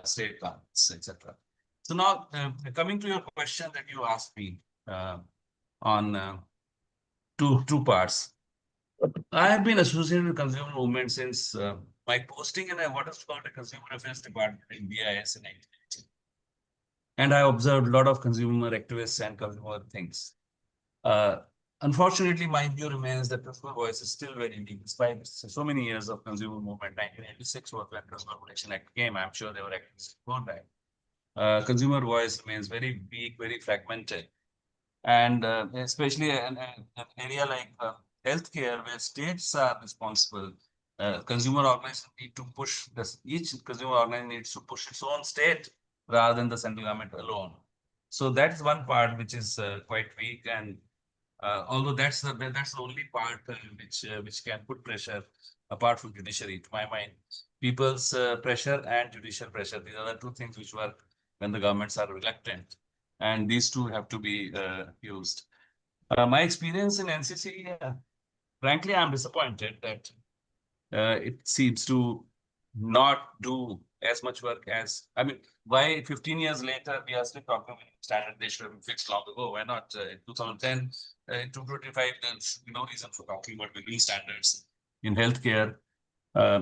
state governments, etc. So now coming to your question that you asked me on two parts. I have been associated with consumer movement since my posting in what is called a consumer affairs department in BIS in 1980. And I observed a lot of consumer activists and consumer things. Unfortunately, my view remains that consumer voice is still very weak, despite so many years of consumer movement. 1986 was when Consumer Protection Act came. I'm sure they were activists before that. Consumer voice remains very weak, very fragmented. And especially an area like healthcare, where states are responsible, consumer organizations need to push this. Each consumer organization needs to push its own state rather than the central government alone. So that's one part which is quite weak, and although that's the only part which can put pressure apart from judiciary, to my mind. People's pressure and judicial pressure. These are the two things which work when the governments are reluctant, and these two have to be used. My experience in NCC, frankly, I'm disappointed that it seems to not do as much work as, I mean, why 15 years later we are still talking about standard they should have been fixed long ago? Why not in 2010, in 2025, there's no reason for talking about building standards in healthcare,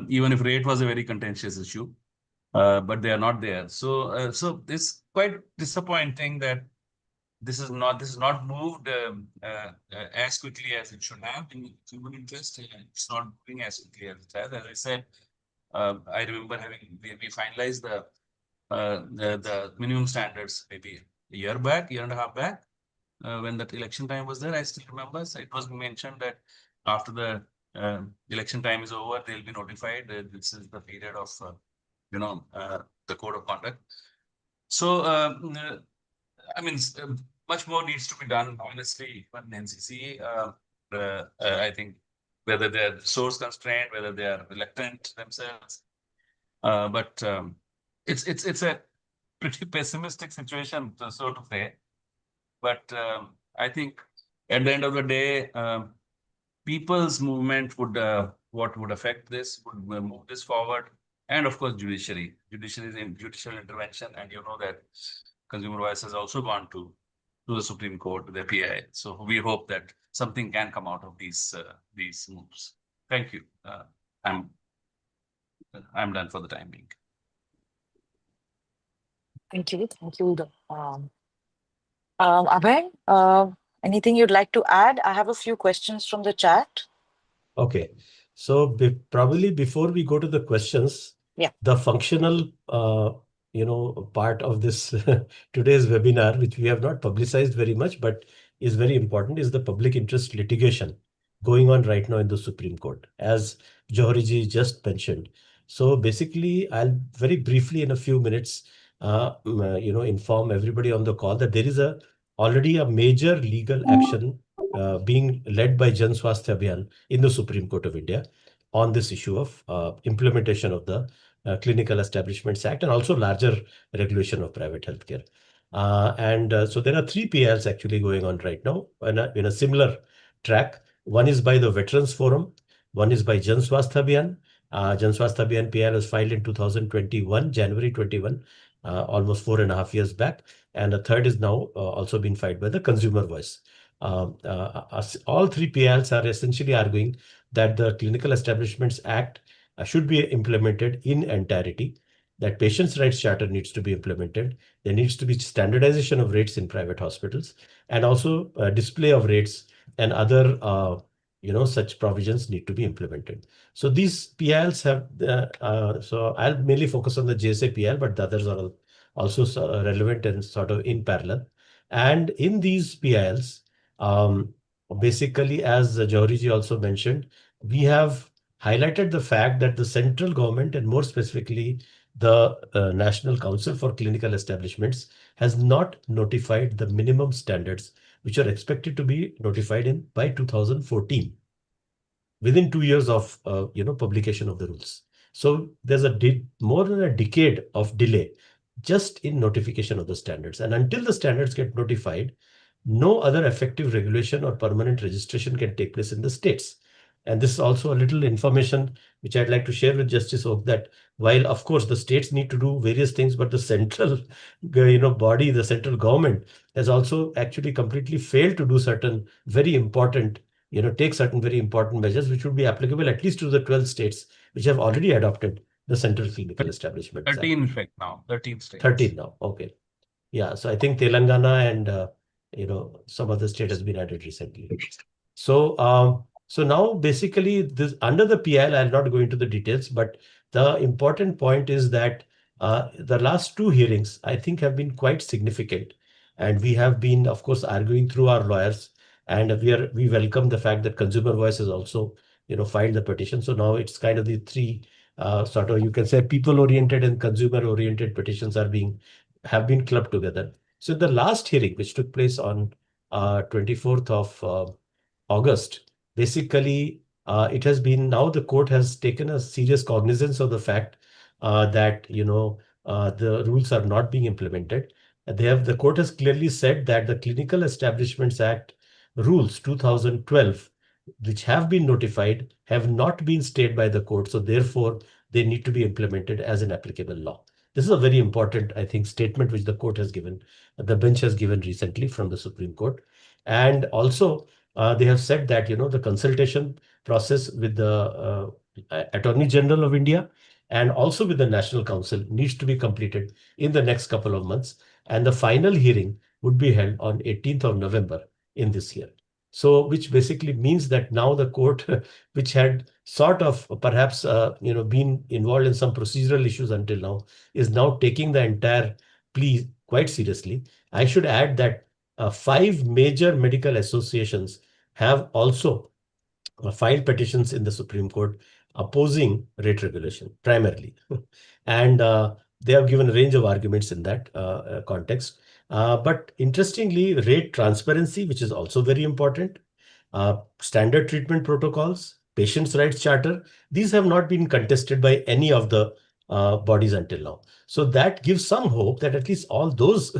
even if rate was a very contentious issue, but they are not there. So it's quite disappointing that this is not moved as quickly as it should have in human interest. It's not moving as quickly as it has. As I said, I remember we finalized the minimum standards maybe a year and a half back, when that election time was there. I still remember. So it was mentioned that after the election time is over, they'll be notified. This is the period of the code of conduct. So I mean, much more needs to be done, honestly, on NCC. I think whether they're source constrained, whether they are reluctant themselves, but it's a pretty pessimistic situation, so to say. But I think at the end of the day, people's movement would what would affect this, would move this forward, and of course, judicial intervention, and you know that Consumer Voice has also gone to the Supreme Court, to the PI. So we hope that something can come out of these moves. Thank you. I'm done for the time being. Thank you. Abhay, anything you'd like to add? I have a few questions from the chat. Okay. So probably before we go to the questions, the functional part of this today's webinar, which we have not publicized very much, but is very important, is the public interest litigation going on right now in the Supreme Court, as Johari ji just mentioned. So basically, I'll very briefly in a few minutes, inform everybody on the call that there is already a major legal action being led by Jan Swasthya Abhiyan in the Supreme Court of India on this issue of implementation of the Clinical Establishments Act and also larger regulation of private healthcare. So there are 3 PILs actually going on right now in a similar track. One is by the Veterans Forum, one is by Jan Swasthya Abhiyan. Jan Swasthya Abhiyan PIL was filed in 2021, January 21, almost 4.5 years back. And a third is now also been filed by the Consumer Voice. All 3 PILs are essentially arguing that the Clinical Establishments Act should be implemented in entirety, that Patients' Rights Charter needs to be implemented. There needs to be standardization of rates in private hospitals, and also display of rates and other such provisions need to be implemented. So these PILs have, so I'll mainly focus on the JSA PIL, but the others are also relevant and sort of in parallel. And in these PILs, basically, as Johari ji also mentioned, we have highlighted the fact that the central government, and more specifically the National Council for Clinical Establishments, has not notified the minimum standards which are expected to be notified by 2014, within 2 years of publication of the rules. So there's more than a decade of delay just in notification of the standards. And until the standards get notified, no other effective regulation or permanent registration can take place in the states. And this is also a little information which I'd like to share with Justice Oak, that while of course the states need to do various things, but the central body, the central government, has also actually completely failed to do certain very important, take certain very important measures which would be applicable at least to the 12 states which have already adopted the Central Clinical Establishment Act. 13 in fact now, 13 states. 13 now, okay. Yeah, so I think Telangana and some other state has been added recently. So so now basically this under the PIL, I'll not go into the details, but the important point is that the last 2 hearings I think have been quite significant, and we have been, of course, arguing through our lawyers, and we welcome the fact that Consumer Voice has also filed the petition. So now it's kind of the three sort of, you can say, people-oriented and consumer-oriented petitions have been clubbed together. So the last hearing, which took place on 24th of August, basically it has been, now the court has taken a serious cognizance of the fact that the rules are not being implemented. The court has clearly said that the Clinical Establishments Act rules 2012, which have been notified, have not been stayed by the court. So therefore, they need to be implemented as an applicable law. This is a very important, I think, statement which the court has given, the bench has given recently from the Supreme Court. And also, they have said that, the consultation process with the Attorney General of India and also with the National Council needs to be completed in the next couple of months. And the final hearing would be held on 18th of November in this year. So, which basically means that now the court, which had sort of perhaps, been involved in some procedural issues until now, is now taking the entire plea quite seriously. I should add that 5 major medical associations have also filed petitions in the Supreme Court opposing rate regulation primarily. And they have given a range of arguments in that context. But interestingly, rate transparency, which is also very important, standard treatment protocols, patients' rights charter, these have not been contested by any of the bodies until now. So that gives some hope that at least all those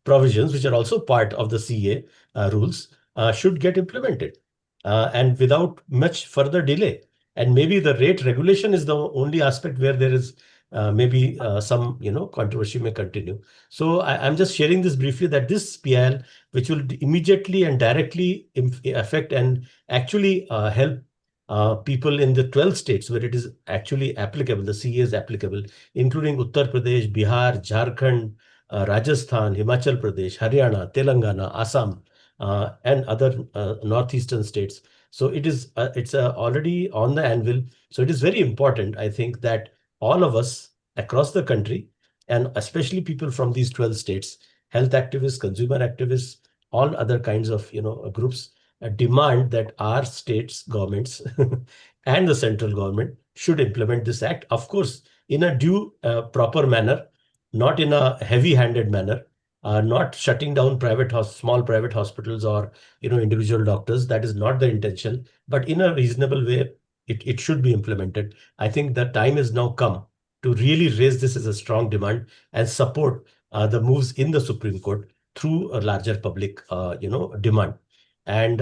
provisions, which are also part of the CA rules, should get implemented and without much further delay. And maybe the rate regulation is the only aspect where there is maybe some controversy may continue. So I'm just sharing this briefly, that this PIL, which will immediately and directly affect and actually help people in the 12 states where it is actually applicable, the CA is applicable, including Uttar Pradesh, Bihar, Jharkhand, Rajasthan, Himachal Pradesh, Haryana, Telangana, Assam, and other northeastern states. So it's already on the anvil. So it is very important, I think, that all of us across the country, and especially people from these 12 states, health activists, consumer activists, all other kinds of groups, demand that our states governments and the central government should implement this act, of course, in a due proper manner, not in a heavy-handed manner, not shutting down small private hospitals or individual doctors. That is not the intention, but in a reasonable way, it should be implemented. I think the time has now come to really raise this as a strong demand and support the moves in the Supreme Court through a larger public demand. And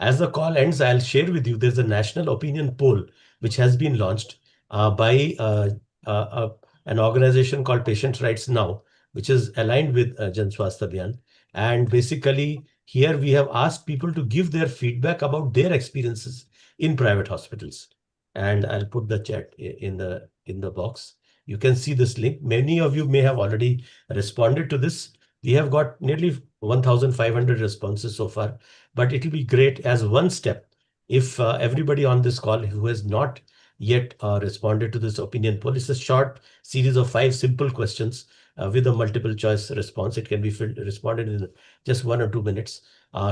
as the call ends, I'll share with you, there's a national opinion poll which has been launched by an organization called Patients' Rights Now, which is aligned with Jan Swasthya Abhiyan. And basically, here we have asked people to give their feedback about their experiences in private hospitals. And I'll put the chat in the box. You can see this link. Many of you may have already responded to this. We have got nearly 1,500 responses so far, but it will be great as one step if everybody on this call who has not yet responded to this opinion poll. It's a short series of 5 simple questions with a multiple choice response. It can be responded in just 1 or 2 minutes.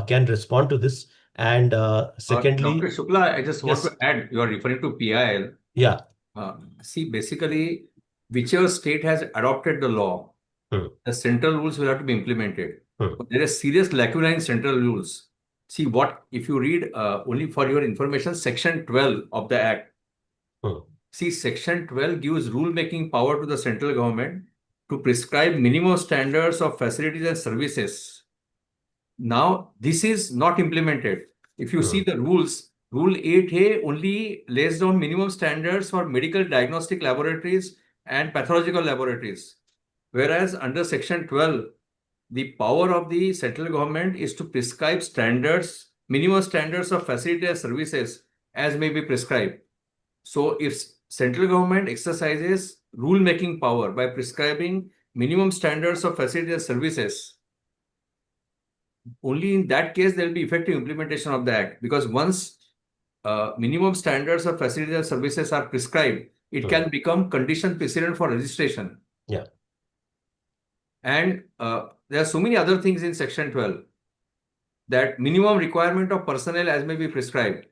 Can respond to this. And secondly, Dr. Shukla, I just want Yes. to add, you are referring to PIL. Yeah. See, basically, whichever state has adopted the law, the central rules will have to be implemented. But there is serious lacuna in central rules. See, if you read, only for your information, Section 12 of the Act. See, Section 12 gives rule-making power to the central government to prescribe minimum standards of facilities and services. Now, this is not implemented. If you see the rules, Rule 8A only lays down minimum standards for medical diagnostic laboratories and pathological laboratories. Whereas under Section 12, the power of the central government is to prescribe standards, minimum standards of facilities and services as may be prescribed. So if central government exercises rule-making power by prescribing minimum standards of facilities and services, only in that case there will be effective implementation of the Act. Because once minimum standards of facilities and services are prescribed, it can become condition precedent for registration. Yeah. And there are so many other things in Section 12 that minimum requirement of personnel as may be prescribed.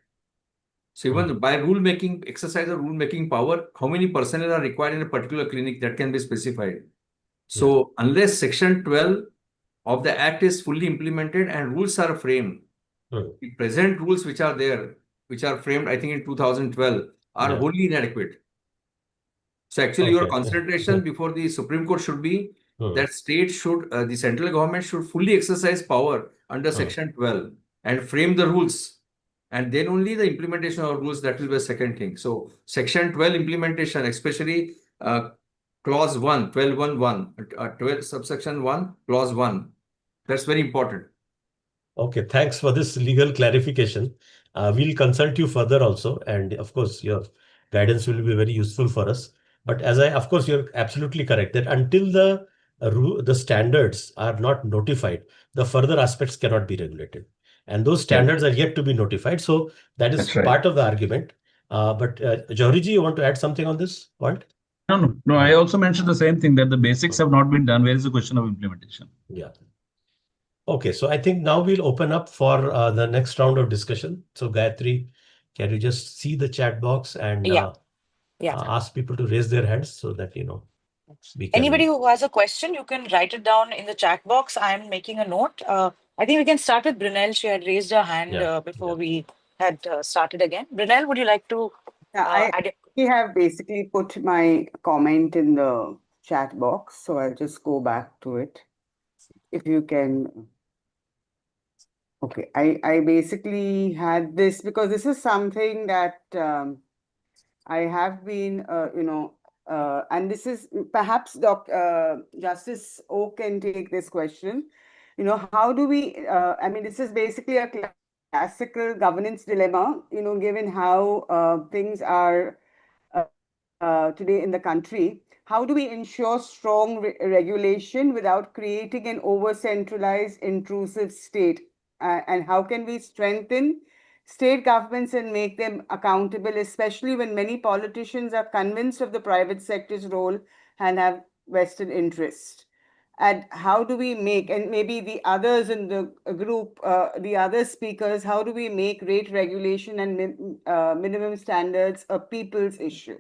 So even by rule making, exercise of rule making power, how many personnel are required in a particular clinic, that can be specified. So unless Section 12 of the Act is fully implemented and rules are framed, the present rules which are there, which are framed, I think in 2012, are wholly inadequate. So actually, your concentration before the Supreme Court should be that the central government should fully exercise power under Section 12 and frame the rules. And then only the implementation of rules, that will be a second thing. So Section 12 implementation, especially Clause 1, 12.1.1, 12 subsection 1, Clause 1, that's very important. Okay, thanks for this legal clarification. We'll consult you further also. And of course, your guidance will be very useful for us. But of course, you're absolutely correct that until the standards are not notified, the further aspects cannot be regulated. And those standards are yet to be notified. So that is part of the argument. But Jauhriji, you want to add something on this point? No. I also mentioned the same thing, that the basics have not been done. Where is the question of implementation? Yeah. Okay, so I think now we'll open up for the next round of discussion. So Gayatri, can you just see the chat box and ask people to raise their hands so that, we can... Anybody who has a question, you can write it down in the chat box. I'm making a note. I think we can start with Brunel. She had raised her hand before we had started again. Brunel, would you like to add? I have basically put my comment in the chat box, so I'll just go back to it. If you can. Okay, I basically had this because this is something that I have been, and this is perhaps Justice Oak can take this question. How do we, I mean, this is basically a classical governance dilemma, given how things are today in the country. How do we ensure strong regulation without creating an over-centralized, intrusive state? And how can we strengthen state governments and make them accountable, especially when many politicians are convinced of the private sector's role and have vested interest? And how do we make, and maybe the others in the group, the other speakers, how do we make rate regulation and minimum standards a people's issue?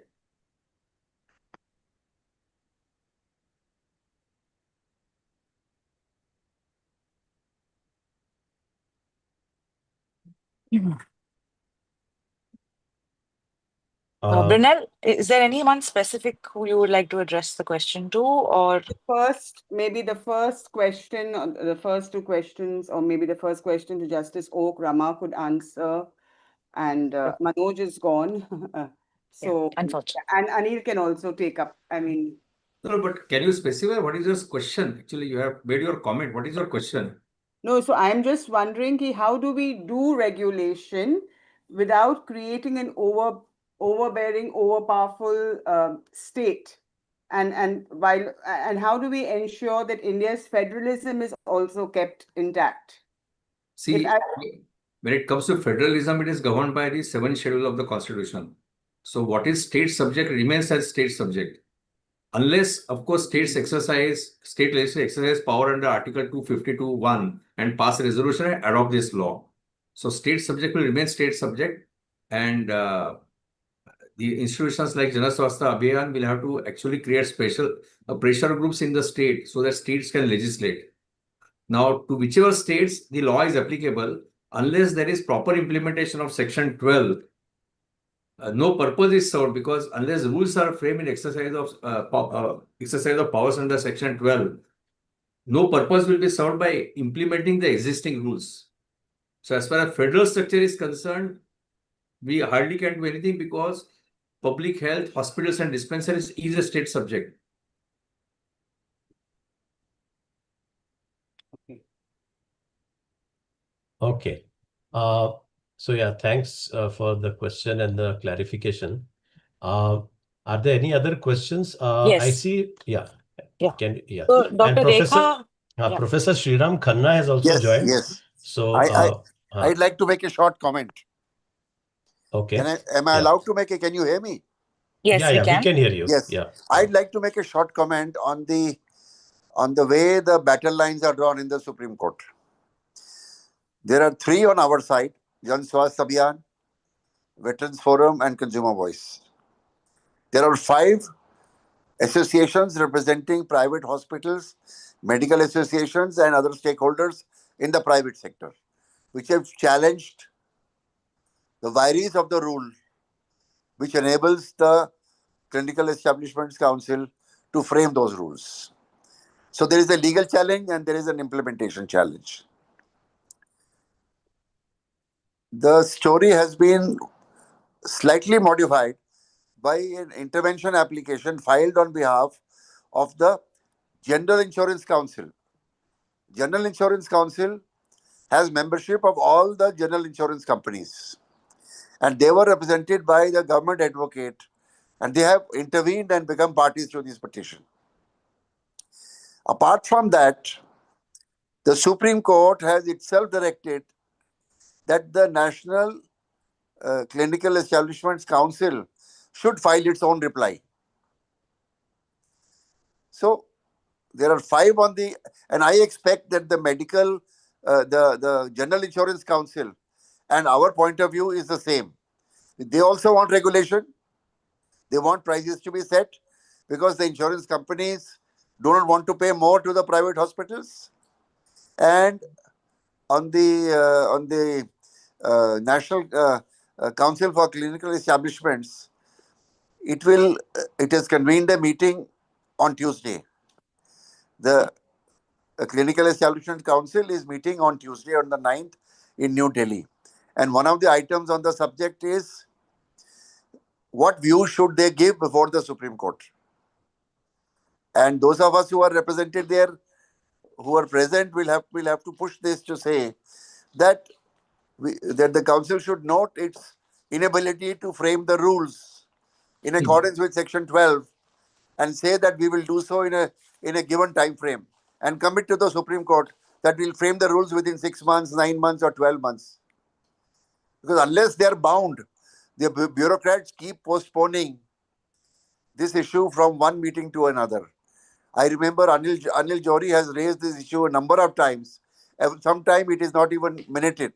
Brunel, is there anyone specific who you would like to address the question to, or maybe the first question, or the first two questions, or maybe the first question to Justice Oak, Rama could answer, and Manoj is gone. So, unfortunately, and Anil can also take up. I mean, no, but can you specify what is your question? Actually, you have made your comment. What is your question? No, so I'm just wondering, how do we do regulation without creating an overbearing, overpowerful state? And how do we ensure that India's federalism is also kept intact? See, when it comes to federalism, it is governed by the 7th schedule of the Constitution. So what is state subject remains as state subject. Unless, of course, state legislature exercise power under Article 252(1) and pass a resolution and adopt this law. So state subject will remain state subject, and the institutions like Jana Swasthya Abhiyan will have to actually create special pressure groups in the state so that states can legislate. Now, to whichever states the law is applicable, unless there is proper implementation of Section 12, no purpose is served, because unless rules are framed in exercise of powers under Section 12, no purpose will be served by implementing the existing rules. So as far as federal structure is concerned, we hardly can do anything because public health, hospitals and dispensaries is a state subject. Okay. So yeah, thanks for the question and the clarification. Are there any other questions? Yes. I see. Yeah. So, And Dr. Professor Rekha, Professor Sriram Khanna has also joined. Yes. So I'd like to make a short comment. Okay. Am I allowed to make it? Can you hear me? Yes, we can hear you. Yes. Yeah. I'd like to make a short comment on the way the battle lines are drawn in the Supreme Court. There are 3 on our side: Jan Swasthya Abhiyan, Veterans Forum, and Consumer Voice. There are 5 associations representing private hospitals, medical associations, and other stakeholders in the private sector, which have challenged the vires of the rule, which enables the Clinical Establishments Council to frame those rules. So there is a legal challenge and there is an implementation challenge. The story has been slightly modified by an intervention application filed on behalf of the General Insurance Council. General Insurance Council has membership of all the general insurance companies, and they were represented by the government advocate, and they have intervened and become parties to this petition. Apart from that, the Supreme Court has itself directed that the National Clinical Establishments Council should file its own reply. So there are 5 on the, and I expect that the the General Insurance Council and our point of view is the same. They also want regulation. They want prices to be set because the insurance companies do not want to pay more to the private hospitals. And on the National Council for Clinical Establishments, it has convened a meeting on Tuesday. The Clinical Establishment Council is meeting on Tuesday on the 9th in New Delhi. And one of the items on the subject is what view should they give before the Supreme Court. And those of us who are represented there, who are present, will have to push this to say that that the council should note its inability to frame the rules in accordance with Section 12 and say that we will do so in a given time frame and commit to the Supreme Court that we'll frame the rules within 6 months, 9 months, or 12 months. Because unless they are bound, the bureaucrats keep postponing this issue from one meeting to another. I remember Anil Johri has raised this issue a number of times. Sometimes it is not even minuted.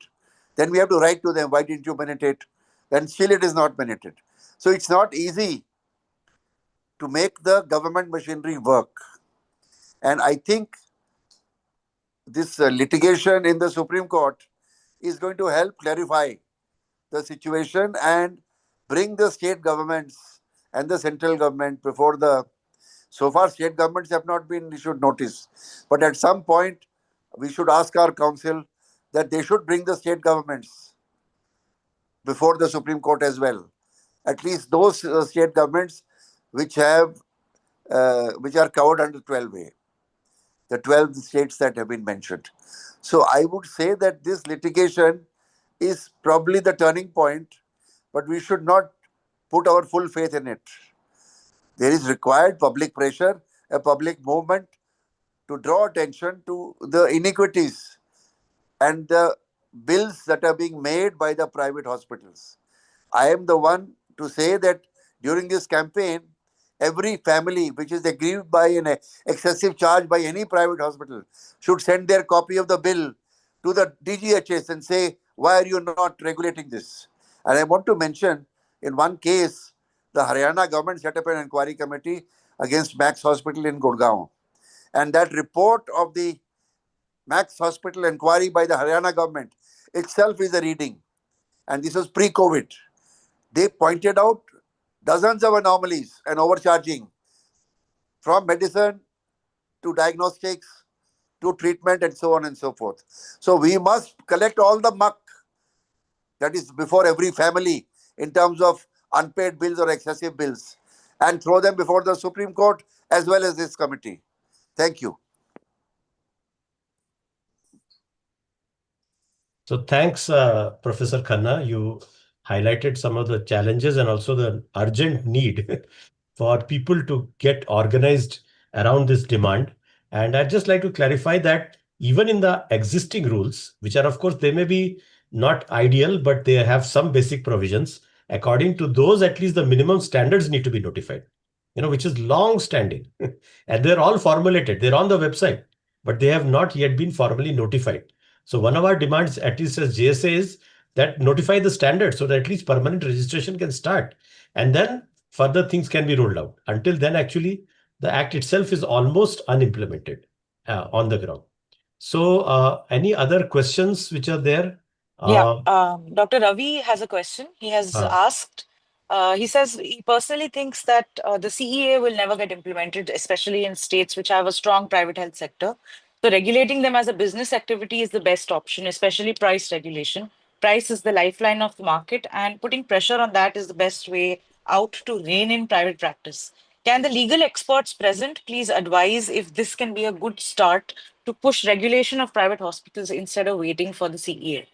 Then we have to write to them, why didn't you minute it? Then still it is not minuted. So it's not easy to make the government machinery work. And I think this litigation in the Supreme Court is going to help clarify the situation and bring the state governments and the central government before the... So far, state governments have not been issued notice. But at some point, we should ask our council that they should bring the state governments before the Supreme Court as well. At least those state governments which are covered under 12A, the 12 states that have been mentioned. So I would say that this litigation is probably the turning point, but we should not put our full faith in it. There is required public pressure, a public movement to draw attention to the iniquities and the bills that are being made by the private hospitals. I am the one to say that during this campaign, every family which is aggrieved by an excessive charge by any private hospital should send their copy of the bill to the DGHS and say, why are you not regulating this? And I want to mention, in one case, the Haryana government set up an inquiry committee against Max Hospital in Gurgaon. And that report of the Max Hospital inquiry by the Haryana government itself is a reading. And this was pre-COVID. They pointed out dozens of anomalies and overcharging, from medicine to diagnostics to treatment and so on and so forth. So we must collect all the muck that is before every family in terms of unpaid bills or excessive bills and throw them before the Supreme Court as well as this committee. Thank you. So thanks, Professor Khanna. You highlighted some of the challenges and also the urgent need for people to get organized around this demand. And I'd just like to clarify that even in the existing rules, which are, of course, they may be not ideal, but they have some basic provisions. According to those, at least the minimum standards need to be notified, which is long standing. And they're all formulated. They're on the website, but they have not yet been formally notified. So one of our demands, at least as JSA, is that notify the standard so that at least permanent registration can start. And then further things can be rolled out. Until then, actually, the act itself is almost unimplemented on the ground. So any other questions which are there? Dr. Ravi has a question. He has asked, he says he personally thinks that the CEA will never get implemented, especially in states which have a strong private health sector. So regulating them as a business activity is the best option, especially price regulation. Price is the lifeline of the market, and putting pressure on that is the best way out to rein in private practice. Can the legal experts present please advise if this can be a good start to push regulation of private hospitals instead of waiting for the CEA?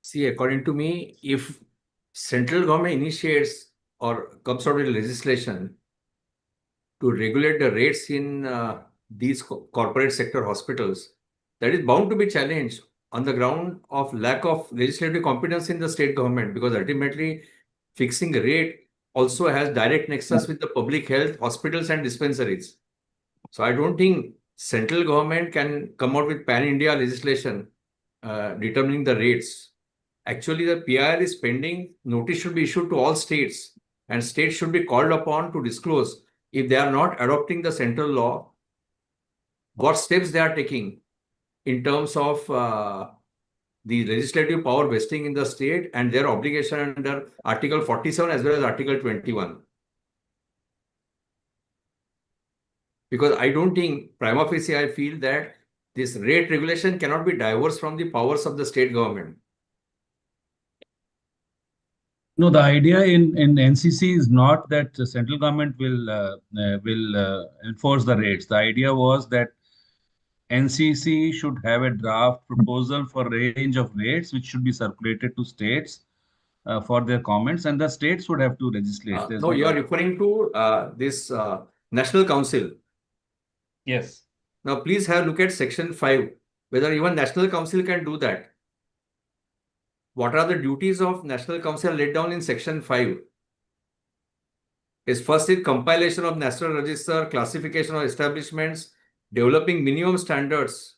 See, according to me, if central government initiates or comes out with legislation to regulate the rates in these corporate sector hospitals, that is bound to be challenged on the ground of lack of legislative competence in the state government, because ultimately fixing rate also has direct nexus with the public health, hospitals and dispensaries. So I don't think central government can come out with pan-India legislation determining the rates. Actually, the PIL is pending. Notice should be issued to all states, and states should be called upon to disclose if they are not adopting the central law, what steps they are taking in terms of the legislative power vesting in the state and their obligation under Article 47 as well as Article 21. Because I don't think, prima facie, I feel that this rate regulation cannot be diverse from the powers of the state government. No, the idea in NCC is not that the central government will enforce the rates. The idea was that NCC should have a draft proposal for range of rates, which should be circulated to states for their comments, and the states would have to legislate. No, you are referring to this National Council. Yes. Now, please have a look at Section 5, whether even National Council can do that. What are the duties of National Council laid down in Section 5? Is first is compilation of National Register, classification of establishments, developing minimum standards,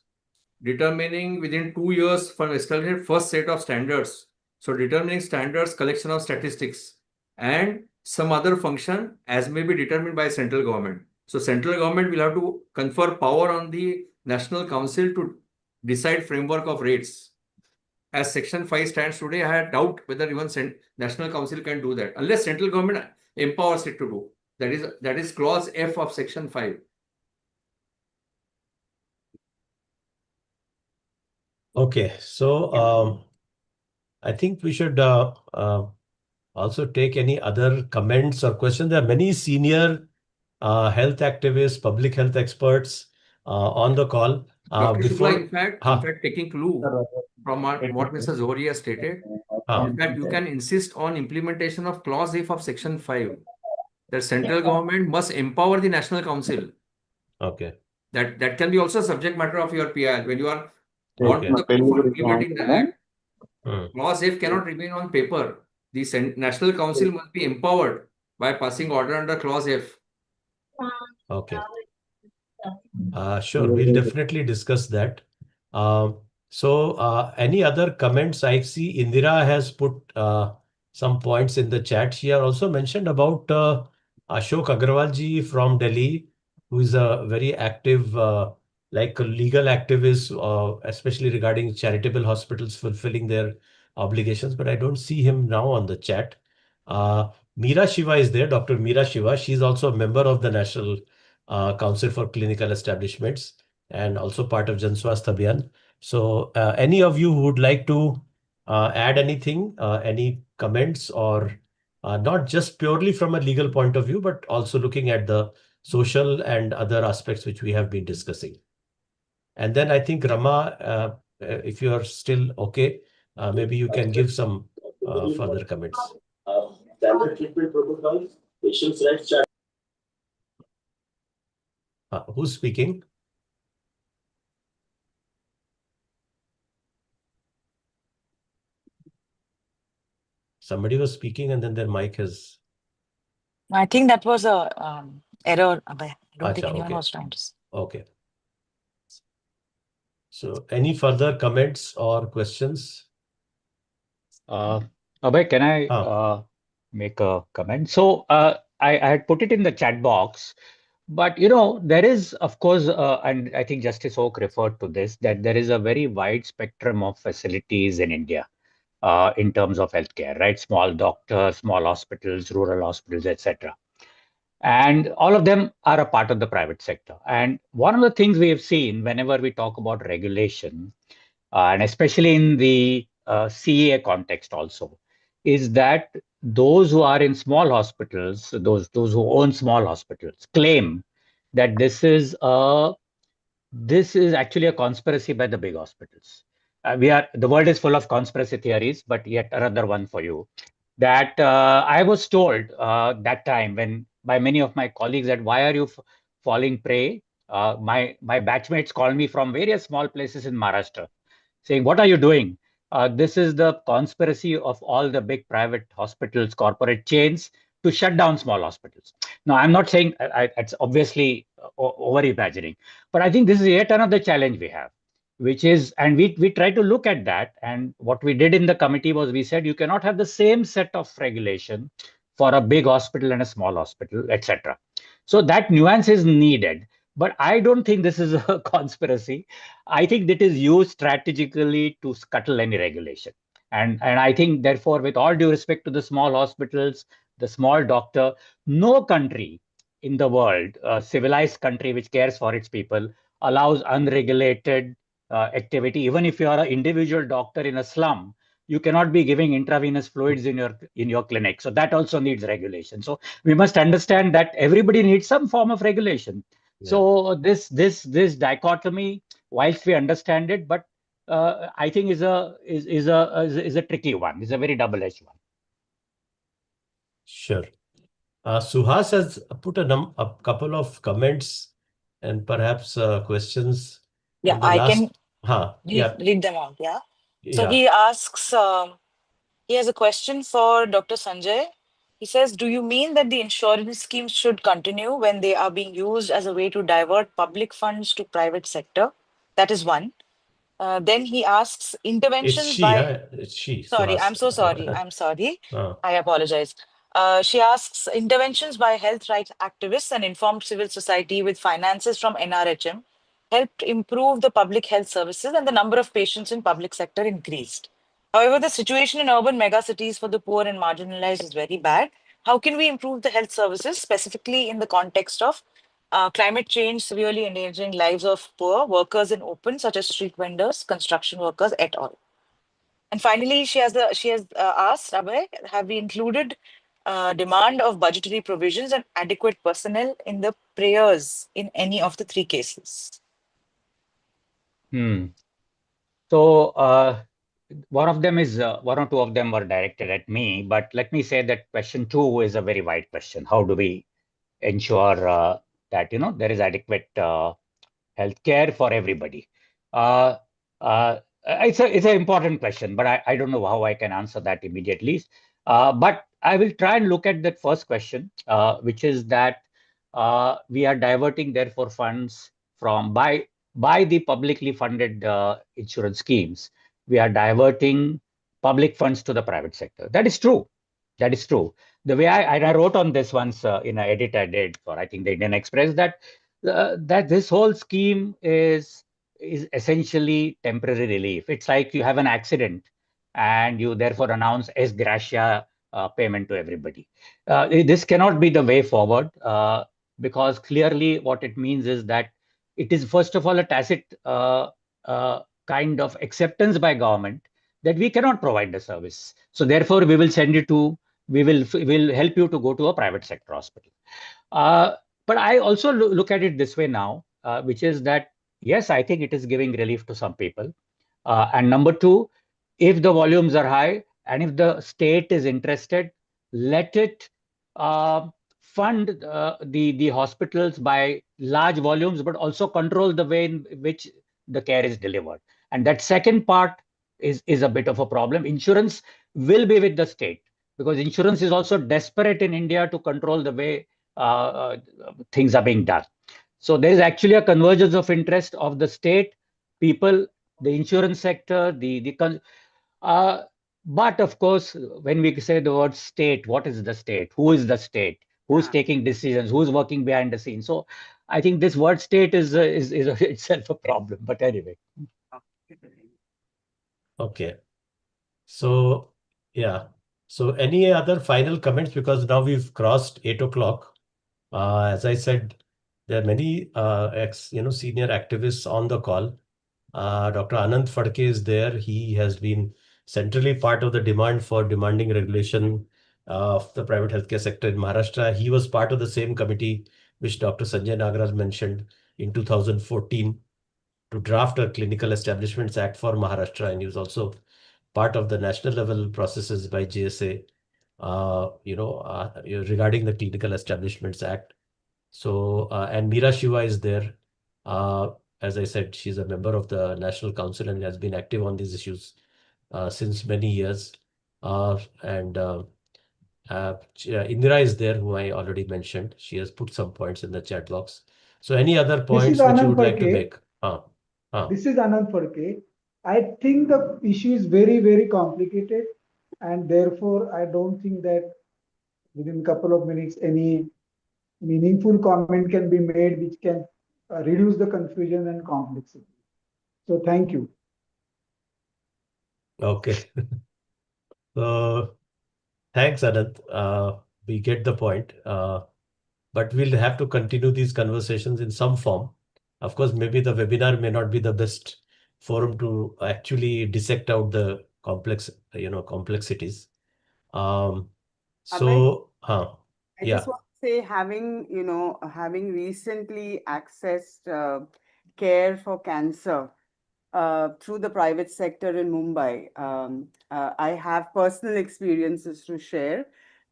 determining within 2 years from establishing first set of standards. So determining standards, collection of statistics, and some other function as may be determined by central government. So central government will have to confer power on the National Council to decide framework of rates. As Section 5 stands today, I had doubt whether even National Council can do that, unless central government empowers it to do. That is clause F of Section 5. Okay, so I think we should also take any other comments or questions. There are many senior health activists, public health experts on the call. Dr. Shukla, in fact, taking clue from what Mr. Zohri has stated, in fact, you can insist on implementation of clause F of Section 5. The central government must empower the National Council. Okay. That can be also subject matter of your PIL. When you are on the call for implementing the act, clause F cannot remain on paper. The National Council must be empowered by passing order under clause F. Okay. Sure, we'll definitely discuss that. So any other comments? I see Indira has put some points in the chat. She has also mentioned about Ashok Agarwal ji from Delhi, who is a very active like a legal activist, especially regarding charitable hospitals fulfilling their obligations, but I don't see him now on the chat. Meera Shiva is there, Dr. Meera Shiva. She's also a member of the National Council for Clinical Establishments and also part of Jan Swasthya Abhiyan. So any of you who would like to add anything, any comments, or not just purely from a legal point of view, but also looking at the social and other aspects which we have been discussing. And then I think Rama, if you are still okay, maybe you can give some further comments. Standard treatment protocols, patients' rights. Who's speaking? Somebody was speaking and then their mic has... I think that was a error. I don't think anyone okay. was trying to. Okay. So any further comments or questions? Abhay, can I make a comment? So I had put it in the chat box, but there is, of course, and I think Justice Oak referred to this, that there is a very wide spectrum of facilities in India in terms of healthcare, right? Small doctors, small hospitals, rural hospitals, etc. And all of them are a part of the private sector. And one of the things we have seen whenever we talk about regulation, and especially in the CEA context also, is that those who are in small hospitals, those who own small hospitals, claim that this is actually a conspiracy by the big hospitals. The world is full of conspiracy theories, but yet another one for you. That I was told that time when by many of my colleagues that why are you falling prey? My batchmates called me from various small places in Maharashtra, saying, "What are you doing? This is the conspiracy of all the big private hospitals, corporate chains to shut down small hospitals." Now, I'm not saying it's obviously over imagining, but I think this is yet another challenge we have, which is, and we try to look at that. And what we did in the committee was we said you cannot have the same set of regulation for a big hospital and a small hospital, etc. So that nuance is needed. But I don't think this is a conspiracy. I think that is used strategically to scuttle any regulation. And I think, therefore, with all due respect to the small hospitals, the small doctor, no country in the world, a civilized country which cares for its people, allows unregulated activity. Even if you are an individual doctor in a slum, you cannot be giving intravenous fluids in your clinic. So that also needs regulation. So we must understand that everybody needs some form of regulation. Yeah. So this dichotomy, whilst we understand it, but I think is a tricky one. It's a very double-edged one. Sure. Suhas has put a couple of comments and perhaps questions. Yeah, I can Yeah. read them out. Yeah. So Yeah. he asks, he has a question for Dr. Sanjay. He says, do you mean that the insurance schemes should continue when they are being used as a way to divert public funds to private sector? That is one. Then he asks interventions by... It's she. Sorry, Suhas. I'm so sorry. I'm sorry. Uh, I apologize. She asks interventions by health rights activists and informed civil society with finances from NRHM helped improve the public health services and the number of patients in public sector increased. However, the situation in urban megacities for the poor and marginalized is very bad. How can we improve the health services, specifically in the context of climate change severely endangering lives of poor workers in open, such as street vendors, construction workers, et al.? And finally, she has asked, Abhay, have we included demand of budgetary provisions and adequate personnel in the prayers in any of the three cases? So one or two of them were directed at me, but let me say that question 2 is a very wide question. How do we ensure that there is adequate healthcare for everybody? It's an important question, but I don't know how I can answer that immediately. But I will try and look at that first question, which is that we are diverting therefore funds from by the publicly funded insurance schemes. We are diverting public funds to the private sector. That is true. That is true. The way I wrote on this once in an edit I did for, I think, the Indian Express, that this whole scheme is essentially temporary relief. It's like you have an accident and you therefore announce ex gratia payment to everybody. This cannot be the way forward because clearly what it means is that it is first of all a tacit kind of acceptance by government that we cannot provide the service. So therefore we will help you to go to a private sector hospital. But I also look at it this way now, which is that, yes, I think it is giving relief to some people. And number two, if the volumes are high and if the state is interested, let it fund the hospitals by large volumes, but also control the way in which the care is delivered. And that second part is a bit of a problem. Insurance will be with the state because insurance is also desperate in India to control the way things are being done. So there is actually a convergence of interest of the state people, the insurance sector, but of course, when we say the word state, what is the state? Who is the state? Who's taking decisions? Who's working behind the scenes? So I think this word state is itself a problem. But anyway. Okay. So, yeah. So any other final comments? Because now we've crossed 8 o'clock. As I said, there are many senior activists on the call. Dr. Anand Phadke is there. He has been centrally part of the demanding regulation of the private healthcare sector in Maharashtra. He was part of the same committee which Dr. Sanjay Nagaraj mentioned in 2014 to draft a Clinical Establishments Act for Maharashtra, and he was also part of the national level processes by JSA, regarding the Clinical Establishments Act. So, and Meera Shiva is there. As I said, she's a member of the National Council and has been active on these issues since many years. Indira is there, who I already mentioned. She has put some points in the chat box. So any other points which you would like to make? This is Anand Phadke. I think the issue is very, very complicated, and therefore I don't think that within a couple of minutes any meaningful comment can be made which can reduce the confusion and complexity. So thank you. Okay. So thanks, Anand. We get the point. But we'll have to continue these conversations in some form. Of course, maybe the webinar may not be the best forum to actually dissect out the complexities. Abhay, I just want to say, having recently accessed care for cancer through the private sector in Mumbai, I have personal experiences to share,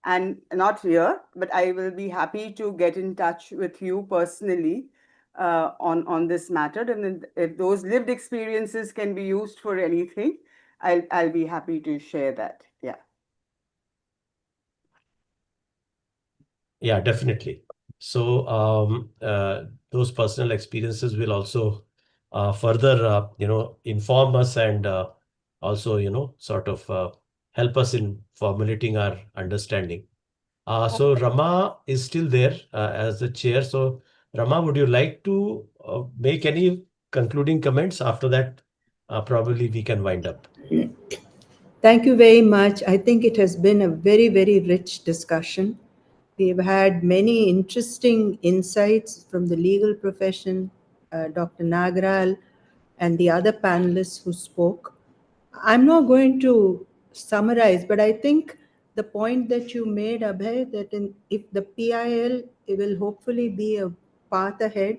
and not here, but I will be happy to get in touch with you personally on this matter. And then if those lived experiences can be used for anything, I'll be happy to share that. Yeah. Yeah, definitely. So those personal experiences will also further, inform us and also, sort of help us in formulating our understanding. So Rama is still there as the chair. So Rama, would you like to make any concluding comments? After that, probably we can wind up. Thank you very much. I think it has been a very, very rich discussion. We've had many interesting insights from the legal profession, Dr. Nagral, and the other panelists who spoke. I'm not going to summarize, but I think the point that you made, Abhay, that if the PIL, it will hopefully be a path ahead.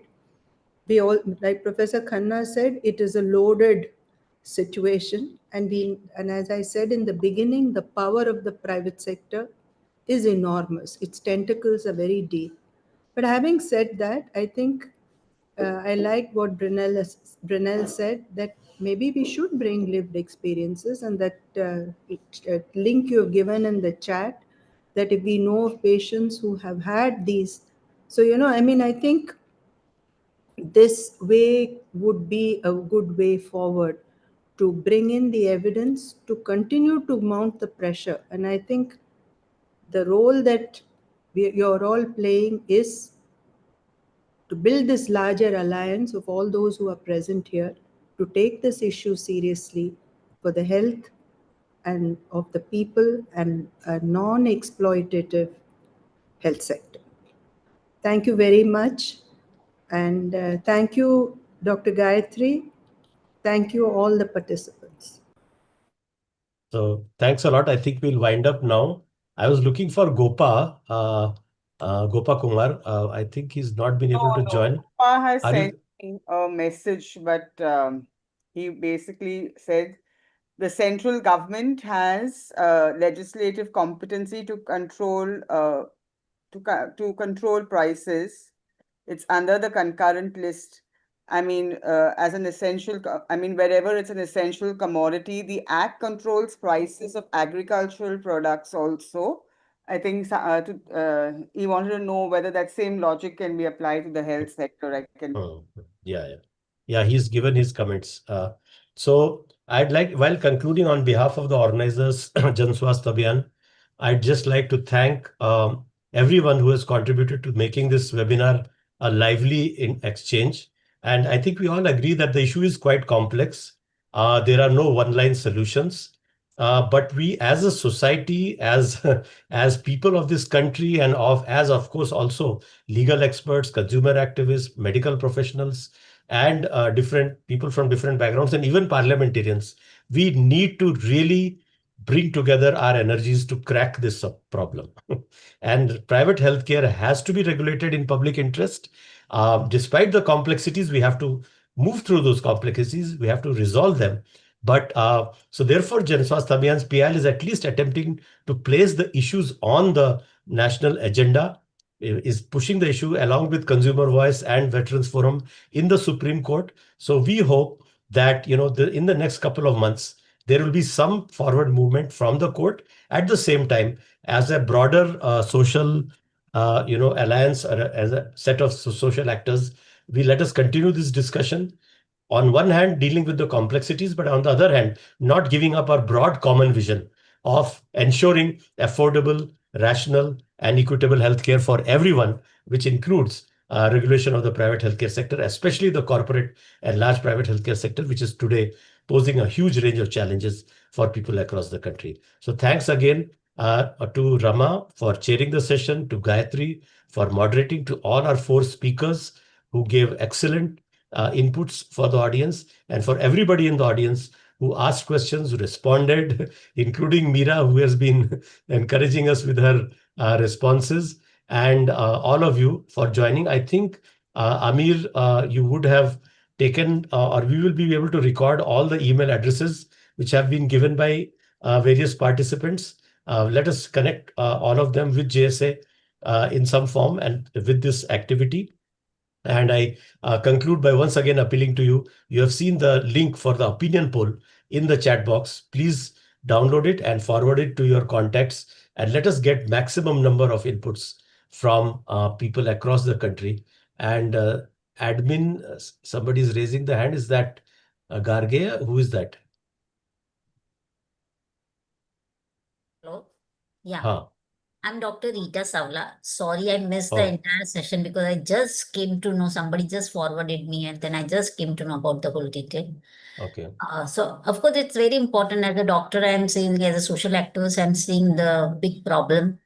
We all, like Professor Khanna said, it is a loaded situation, and as I said in the beginning, the power of the private sector is enormous. Its tentacles are very deep. But having said that, I think I like what Brunel said, that maybe we should bring lived experiences, and that link you have given in the chat, that if we know of patients who have had these. So, I think this way would be a good way forward to bring in the evidence to continue to mount the pressure. And I think the role that you're all playing is to build this larger alliance of all those who are present here to take this issue seriously for the health and of the people and a non-exploitative health sector. Thank you very much. And thank you, Dr. Gayatri. Thank you, all the participants. So thanks a lot. I think we'll wind up now. I was looking for Gopa Kumar. I think he's not been able to join. Gopa has Are sent you? me a message, but he basically said the central government has legislative competency to control prices. It's under the concurrent list. I mean, as an wherever it's an essential commodity, the Act controls prices of agricultural products also. I think he wanted to know whether that same logic can be applied to the health sector. Yeah. Yeah, he's given his comments. So I'd like, while concluding on behalf of the organizers, Jan Swasthya Abhiyan, I'd just like to thank everyone who has contributed to making this webinar a lively exchange. And I think we all agree that the issue is quite complex. There are no one-line solutions. But we as a society, as as people of this country, and as of course also legal experts, consumer activists, medical professionals, and different people from different backgrounds, and even parliamentarians, we need to really bring together our energies to crack this problem. And private healthcare has to be regulated in public interest. Despite the complexities, we have to move through those complexities. We have to resolve them. But so therefore, Jan Swasthya Abhiyan's PIL is at least attempting to place the issues on the national agenda, is pushing the issue along with Consumer Voice and Veterans Forum in the Supreme Court. So we hope that, in the next couple of months, there will be some forward movement from the court. At the same time, as a broader social, alliance, or as a set of social actors, let us continue this discussion. On one hand, dealing with the complexities, but on the other hand, not giving up our broad common vision of ensuring affordable, rational, and equitable healthcare for everyone, which includes regulation of the private healthcare sector, especially the corporate and large private healthcare sector, which is today posing a huge range of challenges for people across the country. So thanks again to Rama for chairing the session, to Gayatri for moderating, to all our 4 speakers who gave excellent inputs for the audience, and for everybody in the audience who asked questions, who responded, including Meera, who has been encouraging us with her responses, and all of you for joining. I think, Amir, you would have taken, or we will be able to record all the email addresses which have been given by various participants. Let us connect all of them with JSA in some form and with this activity. And I conclude by once again appealing to you. You have seen the link for the opinion poll in the chat box. Please download it and forward it to your contacts, and let us get maximum number of inputs from people across the country. And admin, somebody is raising the hand. Is that Garge? Who is that? Hello. Yeah. Huh. I'm Dr. Rita Savla. Sorry, I missed the entire session because I just came to know, somebody just forwarded me, and then I just came to know about the whole detail. Okay. So of course, it's very important. As a doctor, I'm seeing, as a social activist, I'm seeing the big problem.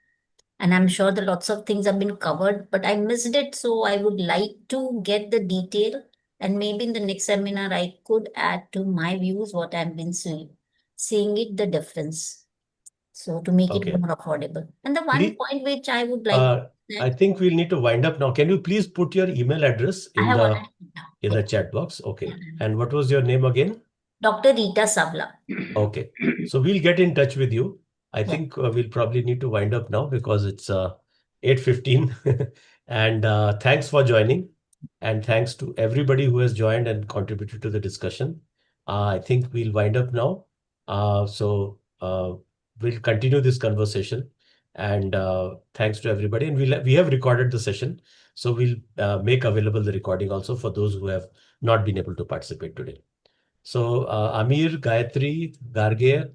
And I'm sure that lots of things have been covered, but I missed it. So I would like to get the detail, and maybe in the next seminar, I could add to my views what I've been seeing it, the difference. So to make it more affordable. And the one point which I would like I think we'll need to wind up now. Can you please put your email address in the chat box? Okay. And what was your name again? Dr. Rita Savla. Okay. So we'll get in touch with you. I think we'll probably need to wind up now because it's 8:15. And thanks for joining. And thanks to everybody who has joined and contributed to the discussion. I think we'll wind up now. So we'll continue this conversation. And thanks to everybody. And we have recorded the session. So we'll make available the recording also for those who have not been able to participate today. So Amir, Gayatri, Garge,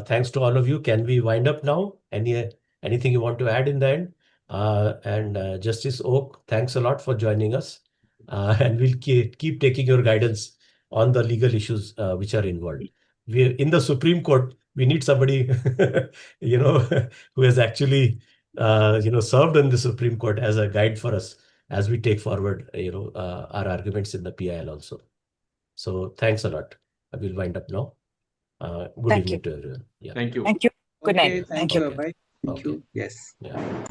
thanks to all of you. Can we wind up now? Anything you want to add in the end? And Justice Oak, thanks a lot for joining us. And we'll keep taking your guidance on the legal issues which are involved. In the Supreme Court, we need somebody, who has actually, served in the Supreme Court as a guide for us as we take forward, our arguments in the PIL also. So thanks a lot. I will wind up now. Good evening to everyone. Yeah. Thank you. Thank you. Good night. Okay, thank you. Bye. Thank you. Yes. Yeah.